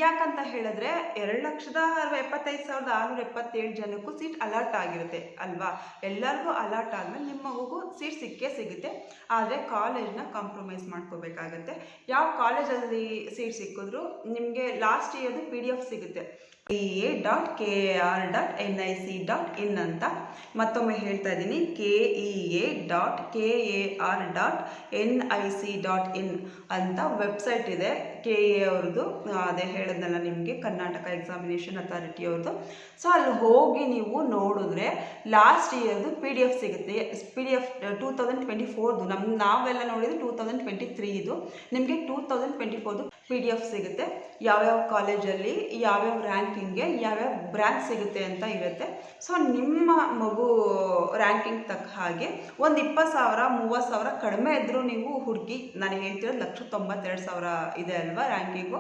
ಯಾಕಂತ ಹೇಳಿದ್ರೆ 2,75,677 ಜನಕ್ಕೂ ಸೀಟ್ ಅಲಾಟ್ ಆಗಿರುತ್ತೆ ಅಲ್ವಾ. ಎಲ್ಲರಿಗೂ ಅಲಾಟ್ ಆದಮೇಲೆ ನಿಮ್ಮ ಮಗುಗೂ ಸೀಟ್ ಸಿಕ್ಕೇ ಸಿಗುತ್ತೆ. ಆದರೆ ಕಾಲೇಜ್ನ ಕಾಂಪ್ರಮೈಸ್ ಮಾಡ್ಕೋಬೇಕಾಗತ್ತೆ. ಯಾವ ಕಾಲೇಜಲ್ಲಿ ಸೀಟ್ ಸಿಕ್ಕಿದ್ರು ನಿಮಗೆ ಲಾಸ್ಟ್ ಇಯರ್ದು PDF ಸಿಗುತ್ತೆ, KEA.KAR.NIC.in ಅಂತ. ಮತ್ತೊಮ್ಮೆ ಹೇಳ್ತಾ ಇದ್ದೀನಿ, KEA.KAR.NIC.in ಅಂತ ವೆಬ್ಸೈಟ್ ಇದೆ KEA ಅವ್ರದ್ದು. ಅದೇ ಹೇಳಿದ್ನಲ್ಲ ನಿಮಗೆ, ಕರ್ನಾಟಕ ಎಕ್ಸಾಮಿನೇಷನ್ ಅಥಾರಿಟಿ ಅವ್ರದ್ದು. ಸೊ ಅಲ್ಲಿ ಹೋಗಿ ನೀವು ನೋಡಿದ್ರೆ ಲಾಸ್ಟ್ ಇಯರ್ದು PDF ಸಿಗುತ್ತೆ. PDF 2024ದು, ನಾವೆಲ್ಲ ನೋಡಿದ್ರೆ 2023 ನಿಮಗೆ 2024ದು PDF ಸಿಗುತ್ತೆ. ಯಾವ್ಯಾವ ಕಾಲೇಜಲ್ಲಿ ಯಾವ್ಯಾವ ರ್ಯಾಂಕಿಂಗ್ಗೆ ಯಾವ್ಯಾವ ಬ್ರ್ಯಾಂಚ್ ಸಿಗುತ್ತೆ ಅಂತ ಇರುತ್ತೆ. ಸೊ ನಿಮ್ಮ ಮಗು ರ್ಯಾಂಕಿಂಗ್ ತಕ್ಕ ಹಾಗೆ ಒಂದು 20,000 30,000 ಕಡಿಮೆ ಇದ್ದರೂ ನೀವು ಹುಡುಗಿ, ನಾನು ಹೇಳ್ತಿರೋದು 1,92,000 ಇದೆ ಅಲ್ವಾ ರ್ಯಾಂಕಿಂಗು.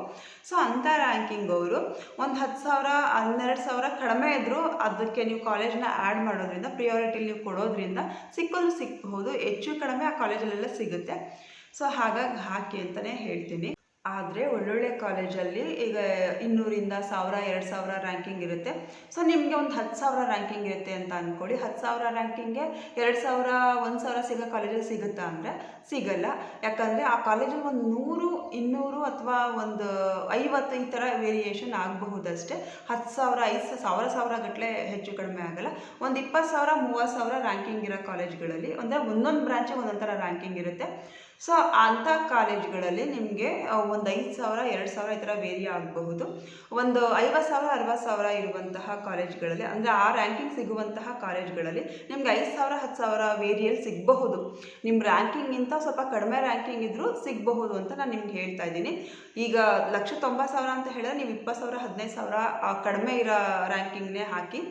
ಸೊ ಅಂಥ ರ್ಯಾಂಕಿಂಗ್ ಅವರು ಒಂದು 10,000 12,000 ಕಡಿಮೆ ಇದ್ದರೂ ಅದಕ್ಕೆ ನೀವು ಕಾಲೇಜ್ನ ಆ್ಯಡ್ ಮಾಡೋದ್ರಿಂದ, ಪ್ರಿಯಾರಿಟಿಲಿ ನೀವು ಕೊಡೋದ್ರಿಂದ ಸಿಕ್ಕೋದು ಸಿಕ್ಬಹುದು, ಹೆಚ್ಚು ಕಡಿಮೆ ಆ ಕಾಲೇಜಲ್ಲೆಲ್ಲ ಸಿಗುತ್ತೆ. ಸೊ ಹಾಗಾಗಿ ಹಾಕಿ ಅಂತಲೇ ಹೇಳ್ತೀನಿ. ಆದರೆ ಒಳ್ಳೊಳ್ಳೆ ಕಾಲೇಜಲ್ಲಿ ಈಗ 200ರಿಂದ 1,000 2,000 ರ್ಯಾಂಕಿಂಗ್ ಇರುತ್ತೆ. ಸೊ ನಿಮಗೆ ಒಂದು 10,000 ರ್ಯಾಂಕಿಂಗ್ ಇರುತ್ತೆ ಅಂತ ಅಂದ್ಕೊಳ್ಳಿ. 10,000 ರ್ಯಾಂಕಿಂಗ್ಗೆ 2,000 1,000 ಸಿಗೋ ಕಾಲೇಜಲ್ಲಿ ಸಿಗುತ್ತಾ ಅಂದರೆ ಸಿಗಲ್ಲ. ಯಾಕಂದರೆ ಆ ಕಾಲೇಜಲ್ಲಿ ಒಂದು 100 200 ಅಥವಾ ಒಂದು 50 ಈ ಥರ ವೇರಿಯೇಷನ್ ಆಗಬಹುದಷ್ಟೇ. 10,000 5,000 ಗಟ್ಟಲೆ ಹೆಚ್ಚು ಕಡಿಮೆ ಆಗಲ್ಲ. ಒಂದು 20,000 30,000 ರ್ಯಾಂಕಿಂಗ್ ಇರೋ ಕಾಲೇಜ್ಗಳಲ್ಲಿ ಅಂದರೆ ಒಂದೊಂದು ಬ್ರಾಂಚಿಗೆ ಒಂದೊಂದು ಥರ ರ್ಯಾಂಕಿಂಗ್ ಇರುತ್ತೆ. ಸೊ ಅಂಥ ಕಾಲೇಜ್ಗಳಲ್ಲಿ ನಿಮಗೆ ಒಂದು 5,000 2,000 ಈ ಥರ ವೇರಿ ಆಗಬಹುದು. ಒಂದು 50,000 60,000 ಇರುವಂತಹ ಕಾಲೇಜ್ಗಳಲ್ಲಿ, ಅಂದರೆ ಆ ರ್ಯಾಂಕಿಂಗ್ ಸಿಗುವಂತಹ ಕಾಲೇಜ್ಗಳಲ್ಲಿ ನಿಮ್ಗೆ 5,000 10,000 ವೇರಿಯಲ್ಲಿ ಸಿಗಬಹುದು. ನಿಮ್ಮ ರ್ಯಾಂಕಿಂಗಿಂತ ಸ್ವಲ್ಪ ಕಡಿಮೆ ರ್ಯಾಂಕಿಂಗ್ ಇದ್ದರೂ ಸಿಗಬಹುದು ಅಂತ ನಾನು ನಿಮ್ಗೆ ಹೇಳ್ತಾ ಇದ್ದೀನಿ. ಈಗ 1,90,000 ಅಂತ ಹೇಳಿದ್ರೆ ನೀವು 20,000 15,000 ಕಡಿಮೆ ಇರೋ ರ್ಯಾಂಕಿಂಗ್ನೇ ಹಾಕಿ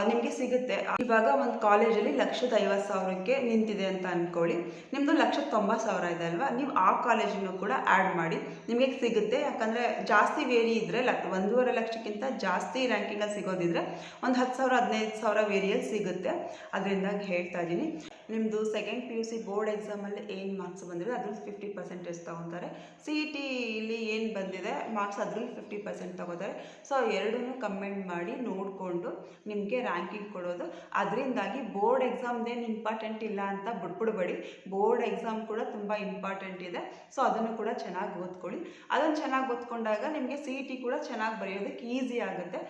ನಿಮಗೆ ಸಿಗುತ್ತೆ. ಇವಾಗ ಒಂದು ಕಾಲೇಜಲ್ಲಿ 1,50,000ಕ್ಕೆ ನಿಂತಿದೆ ಅಂತ ಅಂದ್ಕೊಳ್ಳಿ, ನಿಮ್ಮದು 1,90,000 ಇದೆ ಅಲ್ವಾ, ನೀವು ಆ ಕಾಲೇಜನ್ನು ಕೂಡ ಆ್ಯಡ್ ಮಾಡಿ ನಿಮಗೆ ಸಿಗುತ್ತೆ. ಯಾಕಂದರೆ ಜಾಸ್ತಿ ವೇರಿ ಇದ್ದರೆ 1.5 ಲಕ್ಷಕ್ಕಿಂತ ಜಾಸ್ತಿ ರ್ಯಾಂಕಿಂಗಲ್ಲಿ ಸಿಗೋದಿದ್ರೆ ಒಂದು 10,000 15,000 ವೇರಿಯಲ್ಲಿ ಸಿಗುತ್ತೆ. ಅದರಿಂದಾಗಿ ಹೇಳ್ತಾ ಇದ್ದೀನಿ. ನಿಮ್ಮದು ಸೆಕೆಂಡ್ PUC ಬೋರ್ಡ್ ಎಕ್ಸಾಮಲ್ಲಿ ಏನು ಮಾರ್ಕ್ಸ್ ಬಂದಿದೆ ಅದ್ರಲ್ಲಿ 50% ತೊಗೊತಾರೆ. CET ಇಲ್ಲಿ ಏನು ಬಂದಿದೆ ಮಾರ್ಕ್ಸ್ ಅದ್ರಲ್ಲಿ 50% ತೊಗೋತಾರೆ. ಸೊ ಎರಡನ್ನೂ ಕಂಬೈನ್ ಮಾಡಿ ನೋಡಿಕೊಂಡು ನಿಮಗೆ ರ್ಯಾಂಕಿಂಗ್ ಕೊಡೋದು. ಅದರಿಂದಾಗಿ ಬೋರ್ಡ್ ಎಕ್ಸಾಮ್ದೇನು ಇಂಪಾರ್ಟೆಂಟ್ ಇಲ್ಲ ಅಂತ ಬಿಟ್ಬಿಡ್ಬೇಡಿ. ಬೋರ್ಡ್ ಎಕ್ಸಾಮ್ ಕೂಡ ತುಂಬ ಇಂಪಾರ್ಟೆಂಟ್ ಇದೆ. ಸೊ ಅದನ್ನು ಕೂಡ ಚೆನ್ನಾಗಿ ಓದ್ಕೊಳ್ಳಿ. ಅದನ್ನು ಚೆನ್ನಾಗಿ ಓದ್ಕೊಂಡಾಗ ನಿಮಗೆ CET ಕೂಡ ಚೆನ್ನಾಗಿ ಬರೆಯೋದಕ್ಕೆ ಈಸಿ ಆಗುತ್ತೆ.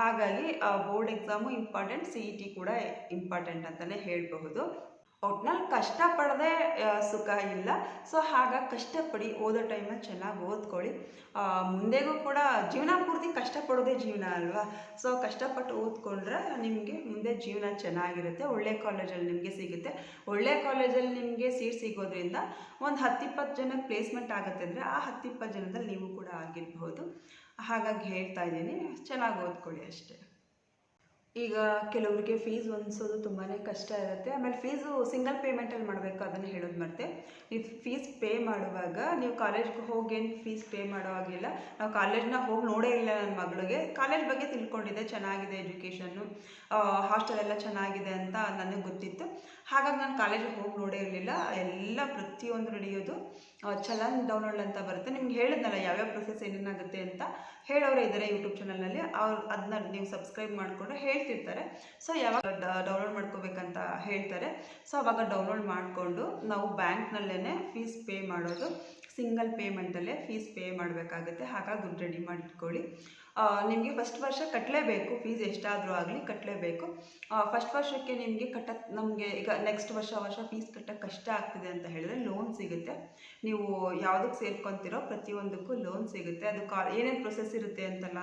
ಹಾಗಾಗಿ ಬೋರ್ಡ್ ಎಕ್ಸಾಮು ಇಂಪಾರ್ಟೆಂಟ್, CET ಕೂಡ ಇಂಪಾರ್ಟೆಂಟ್ ಅಂತಲೇ ಹೇಳಬಹುದು. ಒಟ್ನಲ್ಲಿ ಕಷ್ಟಪಡದೆ ಸುಖ ಇಲ್ಲ. ಸೊ ಹಾಗಾಗಿ ಕಷ್ಟಪಡಿ, ಓದೋ ಟೈಮಲ್ಲಿ ಚೆನ್ನಾಗಿ ಓದ್ಕೊಳ್ಳಿ. ಮುಂದೆಗೂ ಕೂಡ ಜೀವನ ಪೂರ್ತಿ ಕಷ್ಟಪಡೋದೇ ಜೀವನ ಅಲ್ವಾ. ಸೊ ಕಷ್ಟಪಟ್ಟು ಓದ್ಕೊಂಡ್ರೆ ನಿಮಗೆ ಮುಂದೆ ಜೀವನ ಚೆನ್ನಾಗಿರುತ್ತೆ. ಒಳ್ಳೆ ಕಾಲೇಜಲ್ಲಿ ನಿಮಗೆ ಸಿಗುತ್ತೆ. ಒಳ್ಳೆ ಕಾಲೇಜಲ್ಲಿ ನಿಮಗೆ ಸೀಟ್ ಸಿಗೋದ್ರಿಂದ ಒಂದು 10-20 ಜನಕ್ಕೆ ಪ್ಲೇಸ್ಮೆಂಟ್ ಆಗುತ್ತೆ ಅಂದರೆ ಆ 10-20 ಜನದಲ್ಲಿ ನೀವು ಕೂಡ ಆಗಿರಬಹುದು. ಹಾಗಾಗಿ ಹೇಳ್ತಾ ಇದ್ದೀನಿ, ಚೆನ್ನಾಗಿ ಓದ್ಕೊಳ್ಳಿ ಅಷ್ಟೇ. ಈಗ ಕೆಲವರಿಗೆ ಫೀಸ್ ಹೊಂದಿಸೋದು ತುಂಬಾ ಕಷ್ಟ ಇರುತ್ತೆ. ಆಮೇಲೆ ಫೀಸು ಸಿಂಗಲ್ ಪೇಮೆಂಟಲ್ಲಿ ಮಾಡಬೇಕು, ಅದನ್ನು ಹೇಳೋದು ಮತ್ತೆ. ನೀವು ಫೀಸ್ ಪೇ ಮಾಡುವಾಗ ನೀವು ಕಾಲೇಜ್ಗೆ ಹೋಗೇನು ಫೀಸ್ ಪೇ ಮಾಡೋ ಆಗಿಲ್ಲ. ನಾವು ಕಾಲೇಜ್ನ ಹೋಗಿ ನೋಡೇ ಇಲ್ಲ. ನನ್ನ ಮಗಳಿಗೆ ಕಾಲೇಜ್ ಬಗ್ಗೆ ತಿಳ್ಕೊಂಡಿದ್ದೆ, ಚೆನ್ನಾಗಿದೆ ಎಜುಕೇಷನ್ನು, ಹಾಸ್ಟೆಲ್ ಎಲ್ಲ ಚೆನ್ನಾಗಿದೆ ಅಂತ ನನಗೆ ಗೊತ್ತಿತ್ತು. ಹಾಗಾಗಿ ನಾನು ಕಾಲೇಜಿಗೆ ಹೋಗಿ ನೋಡೇ ಇರಲಿಲ್ಲ. ಎಲ್ಲ ಪ್ರತಿಯೊಂದು ನಡೆಯೋದು ಚಲನ್ ಡೌನ್ಲೋಡ್ ಅಂತ ಬರುತ್ತೆ. ನಿಮ್ಗೆ ಹೇಳಿದ್ನಲ್ಲ ಯಾವ್ಯಾವ ಪ್ರೊಸೆಸ್ ಏನೇನಾಗುತ್ತೆ ಅಂತ ಹೇಳೋರೇ ಇದ್ದಾರೆ ಯೂಟ್ಯೂಬ್ ಚಾನಲ್ನಲ್ಲಿ. ಅದನ್ನ ನೀವು ಸಬ್ಸ್ಕ್ರೈಬ್ ಮಾಡಿಕೊಂಡ್ರೆ ಹೇಳ್ತಿರ್ತಾರೆ. ಸೊ ಯಾವಾಗ ಡೌನ್ಲೋಡ್ ಮಾಡ್ಕೋಬೇಕಂತ ಹೇಳ್ತಾರೆ. ಸೊ ಅವಾಗ ಡೌನ್ಲೋಡ್ ಮಾಡಿಕೊಂಡು ನಾವು ಬ್ಯಾಂಕ್ನಲ್ಲೇ ಫೀಸ್ ಪೇ ಮಾಡೋದು. ಸಿಂಗಲ್ ಪೇಮೆಂಟಲ್ಲೇ ಫೀಸ್ ಪೇ ಮಾಡಬೇಕಾಗುತ್ತೆ. ಹಾಗಾಗಿ ದುಡ್ಡು ರೆಡಿ ಮಾಡಿಟ್ಕೊಳ್ಳಿ. ನಿಮಗೆ ಫಸ್ಟ್ ವರ್ಷ ಕಟ್ಟಲೇಬೇಕು. ಫೀಸ್ ಎಷ್ಟಾದರೂ ಆಗಲಿ ಕಟ್ಟಲೇಬೇಕು. ಫಸ್ಟ್ ವರ್ಷಕ್ಕೆ ನಿಮಗೆ ನಮಗೆ ಈಗ ನೆಕ್ಸ್ಟ್ ವರ್ಷ ಫೀಸ್ ಕಟ್ಟೋಕ್ಕೆ ಕಷ್ಟ ಆಗ್ತಿದೆ ಅಂತ ಹೇಳಿದ್ರೆ ಲೋನ್ ಸಿಗುತ್ತೆ. ನೀವು ಯಾವುದಕ್ಕೆ ಸೇರ್ಕೊತೀರೋ ಪ್ರತಿಯೊಂದಕ್ಕೂ ಲೋನ್ ಸಿಗುತ್ತೆ. ಅದು ಏನೇನು ಪ್ರೊಸೆಸ್ ಇರುತ್ತೆ ಅಂತೆಲ್ಲ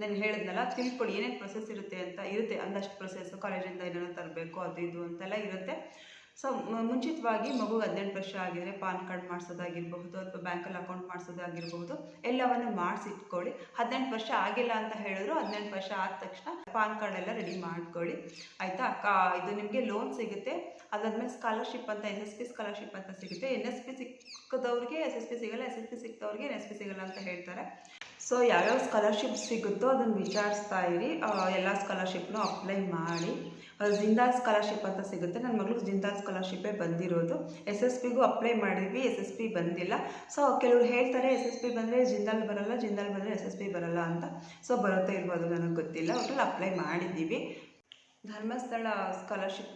ನಾನು ಹೇಳಿದ್ನಲ್ಲ, ತಿಳ್ಕೊಳ್ಳಿ. ಏನೇನು ಪ್ರೊಸೆಸ್ ಇರುತ್ತೆ ಅಂತ ಇರುತ್ತೆ, ಒಂದಷ್ಟು ಪ್ರೊಸೆಸ್ಸು. ಕಾಲೇಜಿಂದ ಏನೇನೋ ತರಬೇಕು, ಅದು ಇದು ಅಂತೆಲ್ಲ ಇರುತ್ತೆ. ಸೊ ಮುಂಚಿತವಾಗಿ ಮಗುಗೆ 18 ವರ್ಷ ಆಗಿದರೆ ಪಾನ್ ಕಾರ್ಡ್ ಮಾಡಿಸೋದಾಗಿರಬಹುದು ಅಥವಾ ಬ್ಯಾಂಕಲ್ಲಿ ಅಕೌಂಟ್ ಮಾಡಿಸೋದಾಗಿರಬಹುದು ಎಲ್ಲವನ್ನು ಮಾಡಿಸಿಟ್ಕೊಳ್ಳಿ. 18 ವರ್ಷ ಆಗಿಲ್ಲ ಅಂತ ಹೇಳಿದ್ರು 18 ವರ್ಷ ಆದ ತಕ್ಷಣ ಪಾನ್ ಕಾರ್ಡ್ ಎಲ್ಲ ರೆಡಿ ಮಾಡ್ಕೊಳ್ಳಿ ಆಯಿತಾ. ಇದು ನಿಮಗೆ ಲೋನ್ ಸಿಗುತ್ತೆ. ಅದಾದ್ಮೇಲೆ ಸ್ಕಾಲರ್ಶಿಪ್ ಅಂತ SSP ಸ್ಕಾಲರ್ಶಿಪ್ ಅಂತ ಸಿಗುತ್ತೆ. NSP ಸಿಕ್ಕದವ್ರಿಗೆ SSP ಸಿಗಲ್ಲ, SSP ಸಿಕ್ಕದವ್ರಿಗೆ NSP ಸಿಗಲ್ಲ ಅಂತ ಹೇಳ್ತಾರೆ. ಸೊ ಯಾವ್ಯಾವ ಸ್ಕಾಲರ್ಶಿಪ್ ಸಿಗುತ್ತೋ ಅದನ್ನು ವಿಚಾರಿಸ್ತಾ ಇರಿ. ಎಲ್ಲ ಸ್ಕಾಲರ್ಶಿಪ್ನೂ ಅಪ್ಲೈ ಮಾಡಿ. ಜಿಂದಾಲ್ ಸ್ಕಾಲರ್ಶಿಪ್ ಅಂತ ಸಿಗುತ್ತೆ. ನನ್ನ ಮಗಳಿಗೆ ಜಿಂದಾಲ್ ಸ್ಕಾಲರ್ಶಿಪ್ಪೇ ಬಂದಿರೋದು. SSPಗೂ ಅಪ್ಲೈ ಮಾಡಿದ್ವಿ, SSP ಬಂದಿಲ್ಲ. ಸೊ ಕೆಲವ್ರು ಹೇಳ್ತಾರೆ SSP ಬಂದರೆ ಜಿಂದಾಲ್ ಬರಲ್ಲ, ಜಿಂದಾಲ್ ಬಂದರೆ SSP ಬರಲ್ಲ ಅಂತ. ಸೊ ಬರುತ್ತೆ ಇರ್ಬೋದು, ನನಗೆ ಗೊತ್ತಿಲ್ಲ. ಒಟ್ಟಲ್ಲಿ ಅಪ್ಲೈ ಮಾಡಿದ್ದೀವಿ. ಧರ್ಮಸ್ಥಳ ಸ್ಕಾಲರ್ಶಿಪ್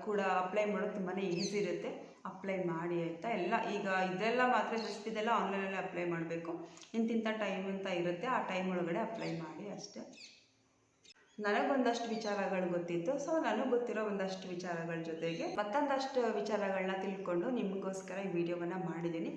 ಕೂಡ ಅಪ್ಲೈ ಮಾಡೋದು ತುಂಬಾ ಈಸಿ ಇರುತ್ತೆ. ಅಪ್ಲೈ ಮಾಡಿ ಆಯಿತಾ. ಈಗ ಇದೆಲ್ಲ ಮಾತ್ರ SSP ಇದೆಲ್ಲ ಆನ್ಲೈನಲ್ಲಿ ಅಪ್ಲೈ ಮಾಡಬೇಕು. ಇಂತಿಂಥ ಟೈಮ್ ಅಂತ ಇರುತ್ತೆ, ಆ ಟೈಮ್ ಒಳಗಡೆ ಅಪ್ಲೈ ಮಾಡಿ ಅಷ್ಟೇ. ನನಗೊಂದಷ್ಟು ವಿಚಾರಗಳು ಗೊತ್ತಿತ್ತು. ಸೊ ನನಗೆ ಗೊತ್ತಿರೋ ಒಂದಷ್ಟು ವಿಚಾರಗಳ ಜೊತೆಗೆ ಮತ್ತೊಂದಷ್ಟು ವಿಚಾರಗಳನ್ನ ತಿಳ್ಕೊಂಡು ನಿಮಗೋಸ್ಕರ ಈ ವಿಡಿಯೋವನ್ನು ಮಾಡಿದ್ದೀನಿ.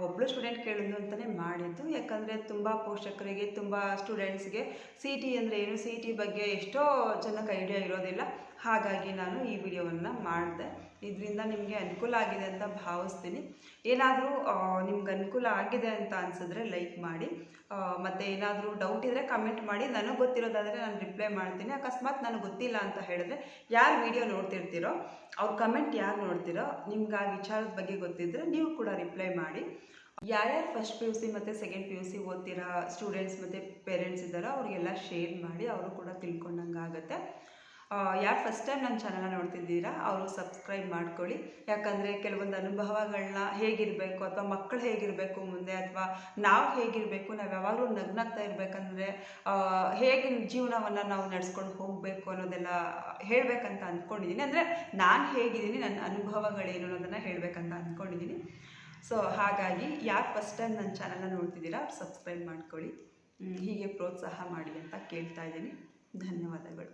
ಒಬ್ಬಳು ಸ್ಟೂಡೆಂಟ್ ಕೇಳಿದ್ರು ಅಂತಲೇ ಮಾಡಿದ್ದು. ಯಾಕಂದರೆ ತುಂಬ ಪೋಷಕರಿಗೆ, ತುಂಬ ಸ್ಟೂಡೆಂಟ್ಸ್ಗೆ CET ಅಂದರೆ ಏನು, CET ಬಗ್ಗೆ ಎಷ್ಟೋ ಜನಕ್ಕೆ ಐಡಿಯಾ ಇರೋದಿಲ್ಲ. ಹಾಗಾಗಿ ನಾನು ಈ ವಿಡಿಯೋವನ್ನು ಮಾಡಿದೆ. ಇದರಿಂದ ನಿಮಗೆ ಅನುಕೂಲ ಆಗಿದೆ ಅಂತ ಭಾವಿಸ್ತೀನಿ. ಏನಾದರೂ ನಿಮ್ಗೆ ಅನುಕೂಲ ಆಗಿದೆ ಅಂತ ಅನಿಸಿದ್ರೆ ಲೈಕ್ ಮಾಡಿ. ಮತ್ತು ಏನಾದರೂ ಡೌಟ್ ಇದ್ದರೆ ಕಮೆಂಟ್ ಮಾಡಿ. ನನಗೆ ಗೊತ್ತಿರೋದಾದರೆ ನಾನು ರಿಪ್ಲೈ ಮಾಡ್ತೀನಿ. ಅಕಸ್ಮಾತ್ ನನಗೆ ಗೊತ್ತಿಲ್ಲ ಅಂತ ಹೇಳಿದ್ರೆ ಯಾರು ವಿಡಿಯೋ ನೋಡ್ತಿರ್ತೀರೋ ಅವ್ರ ಕಮೆಂಟ್ ಯಾರು ನೋಡ್ತಿರೋ ನಿಮ್ಗೆ ಆ ವಿಚಾರದ ಬಗ್ಗೆ ಗೊತ್ತಿದ್ದರೆ ನೀವು ಕೂಡ ರಿಪ್ಲೈ ಮಾಡಿ. ಯಾರ್ಯಾರು ಫಸ್ಟ್ PUC ಮತ್ತು ಸೆಕೆಂಡ್ PUC ಓದ್ತಿರೋ ಸ್ಟೂಡೆಂಟ್ಸ್ ಮತ್ತು ಪೇರೆಂಟ್ಸ್ ಇದ್ದಾರೋ ಅವ್ರಿಗೆಲ್ಲ ಶೇರ್ ಮಾಡಿ, ಅವರು ಕೂಡ ತಿಳ್ಕೊಂಡಂಗೆ ಆಗುತ್ತೆ. ಯಾರು ಫಸ್ಟ್ ಟೈಮ್ ನನ್ನ ಚಾನಲ್ನ ನೋಡ್ತಿದ್ದೀರಾ ಅವರು ಸಬ್ಸ್ಕ್ರೈಬ್ ಮಾಡ್ಕೊಳ್ಳಿ. ಯಾಕಂದರೆ ಕೆಲವೊಂದು ಅನುಭವಗಳನ್ನ ಹೇಗಿರಬೇಕು ಅಥವಾ ಮಕ್ಕಳು ಹೇಗಿರಬೇಕು ಮುಂದೆ, ಅಥವಾ ನಾವು ಹೇಗಿರಬೇಕು, ನಾವು ಯಾವಾಗಲೂ ನಗ್ನಾಗ್ತಾ ಇರಬೇಕಂದ್ರೆ ಹೇಗೆ ಜೀವನವನ್ನು ನಾವು ನಡೆಸ್ಕೊಂಡು ಹೋಗಬೇಕು ಅನ್ನೋದೆಲ್ಲ ಹೇಳಬೇಕಂತ ಅಂದ್ಕೊಂಡಿದ್ದೀನಿ. ಅಂದರೆ ನಾನು ಹೇಗಿದ್ದೀನಿ, ನನ್ನ ಅನುಭವಗಳೇನು ಅನ್ನೋದನ್ನು ಹೇಳಬೇಕಂತ ಅಂದ್ಕೊಂಡಿದ್ದೀನಿ. ಸೊ ಹಾಗಾಗಿ ಯಾರು ಫಸ್ಟ್ ಟೈಮ್ ನನ್ನ ಚಾನಲ್ನ ನೋಡ್ತಿದ್ದೀರಾ ಅವ್ರು ಸಬ್ಸ್ಕ್ರೈಬ್ ಮಾಡ್ಕೊಳ್ಳಿ. ಹೀಗೆ ಪ್ರೋತ್ಸಾಹ ಮಾಡಿ ಅಂತ ಕೇಳ್ತಾ ಇದ್ದೀನಿ. ಧನ್ಯವಾದಗಳು.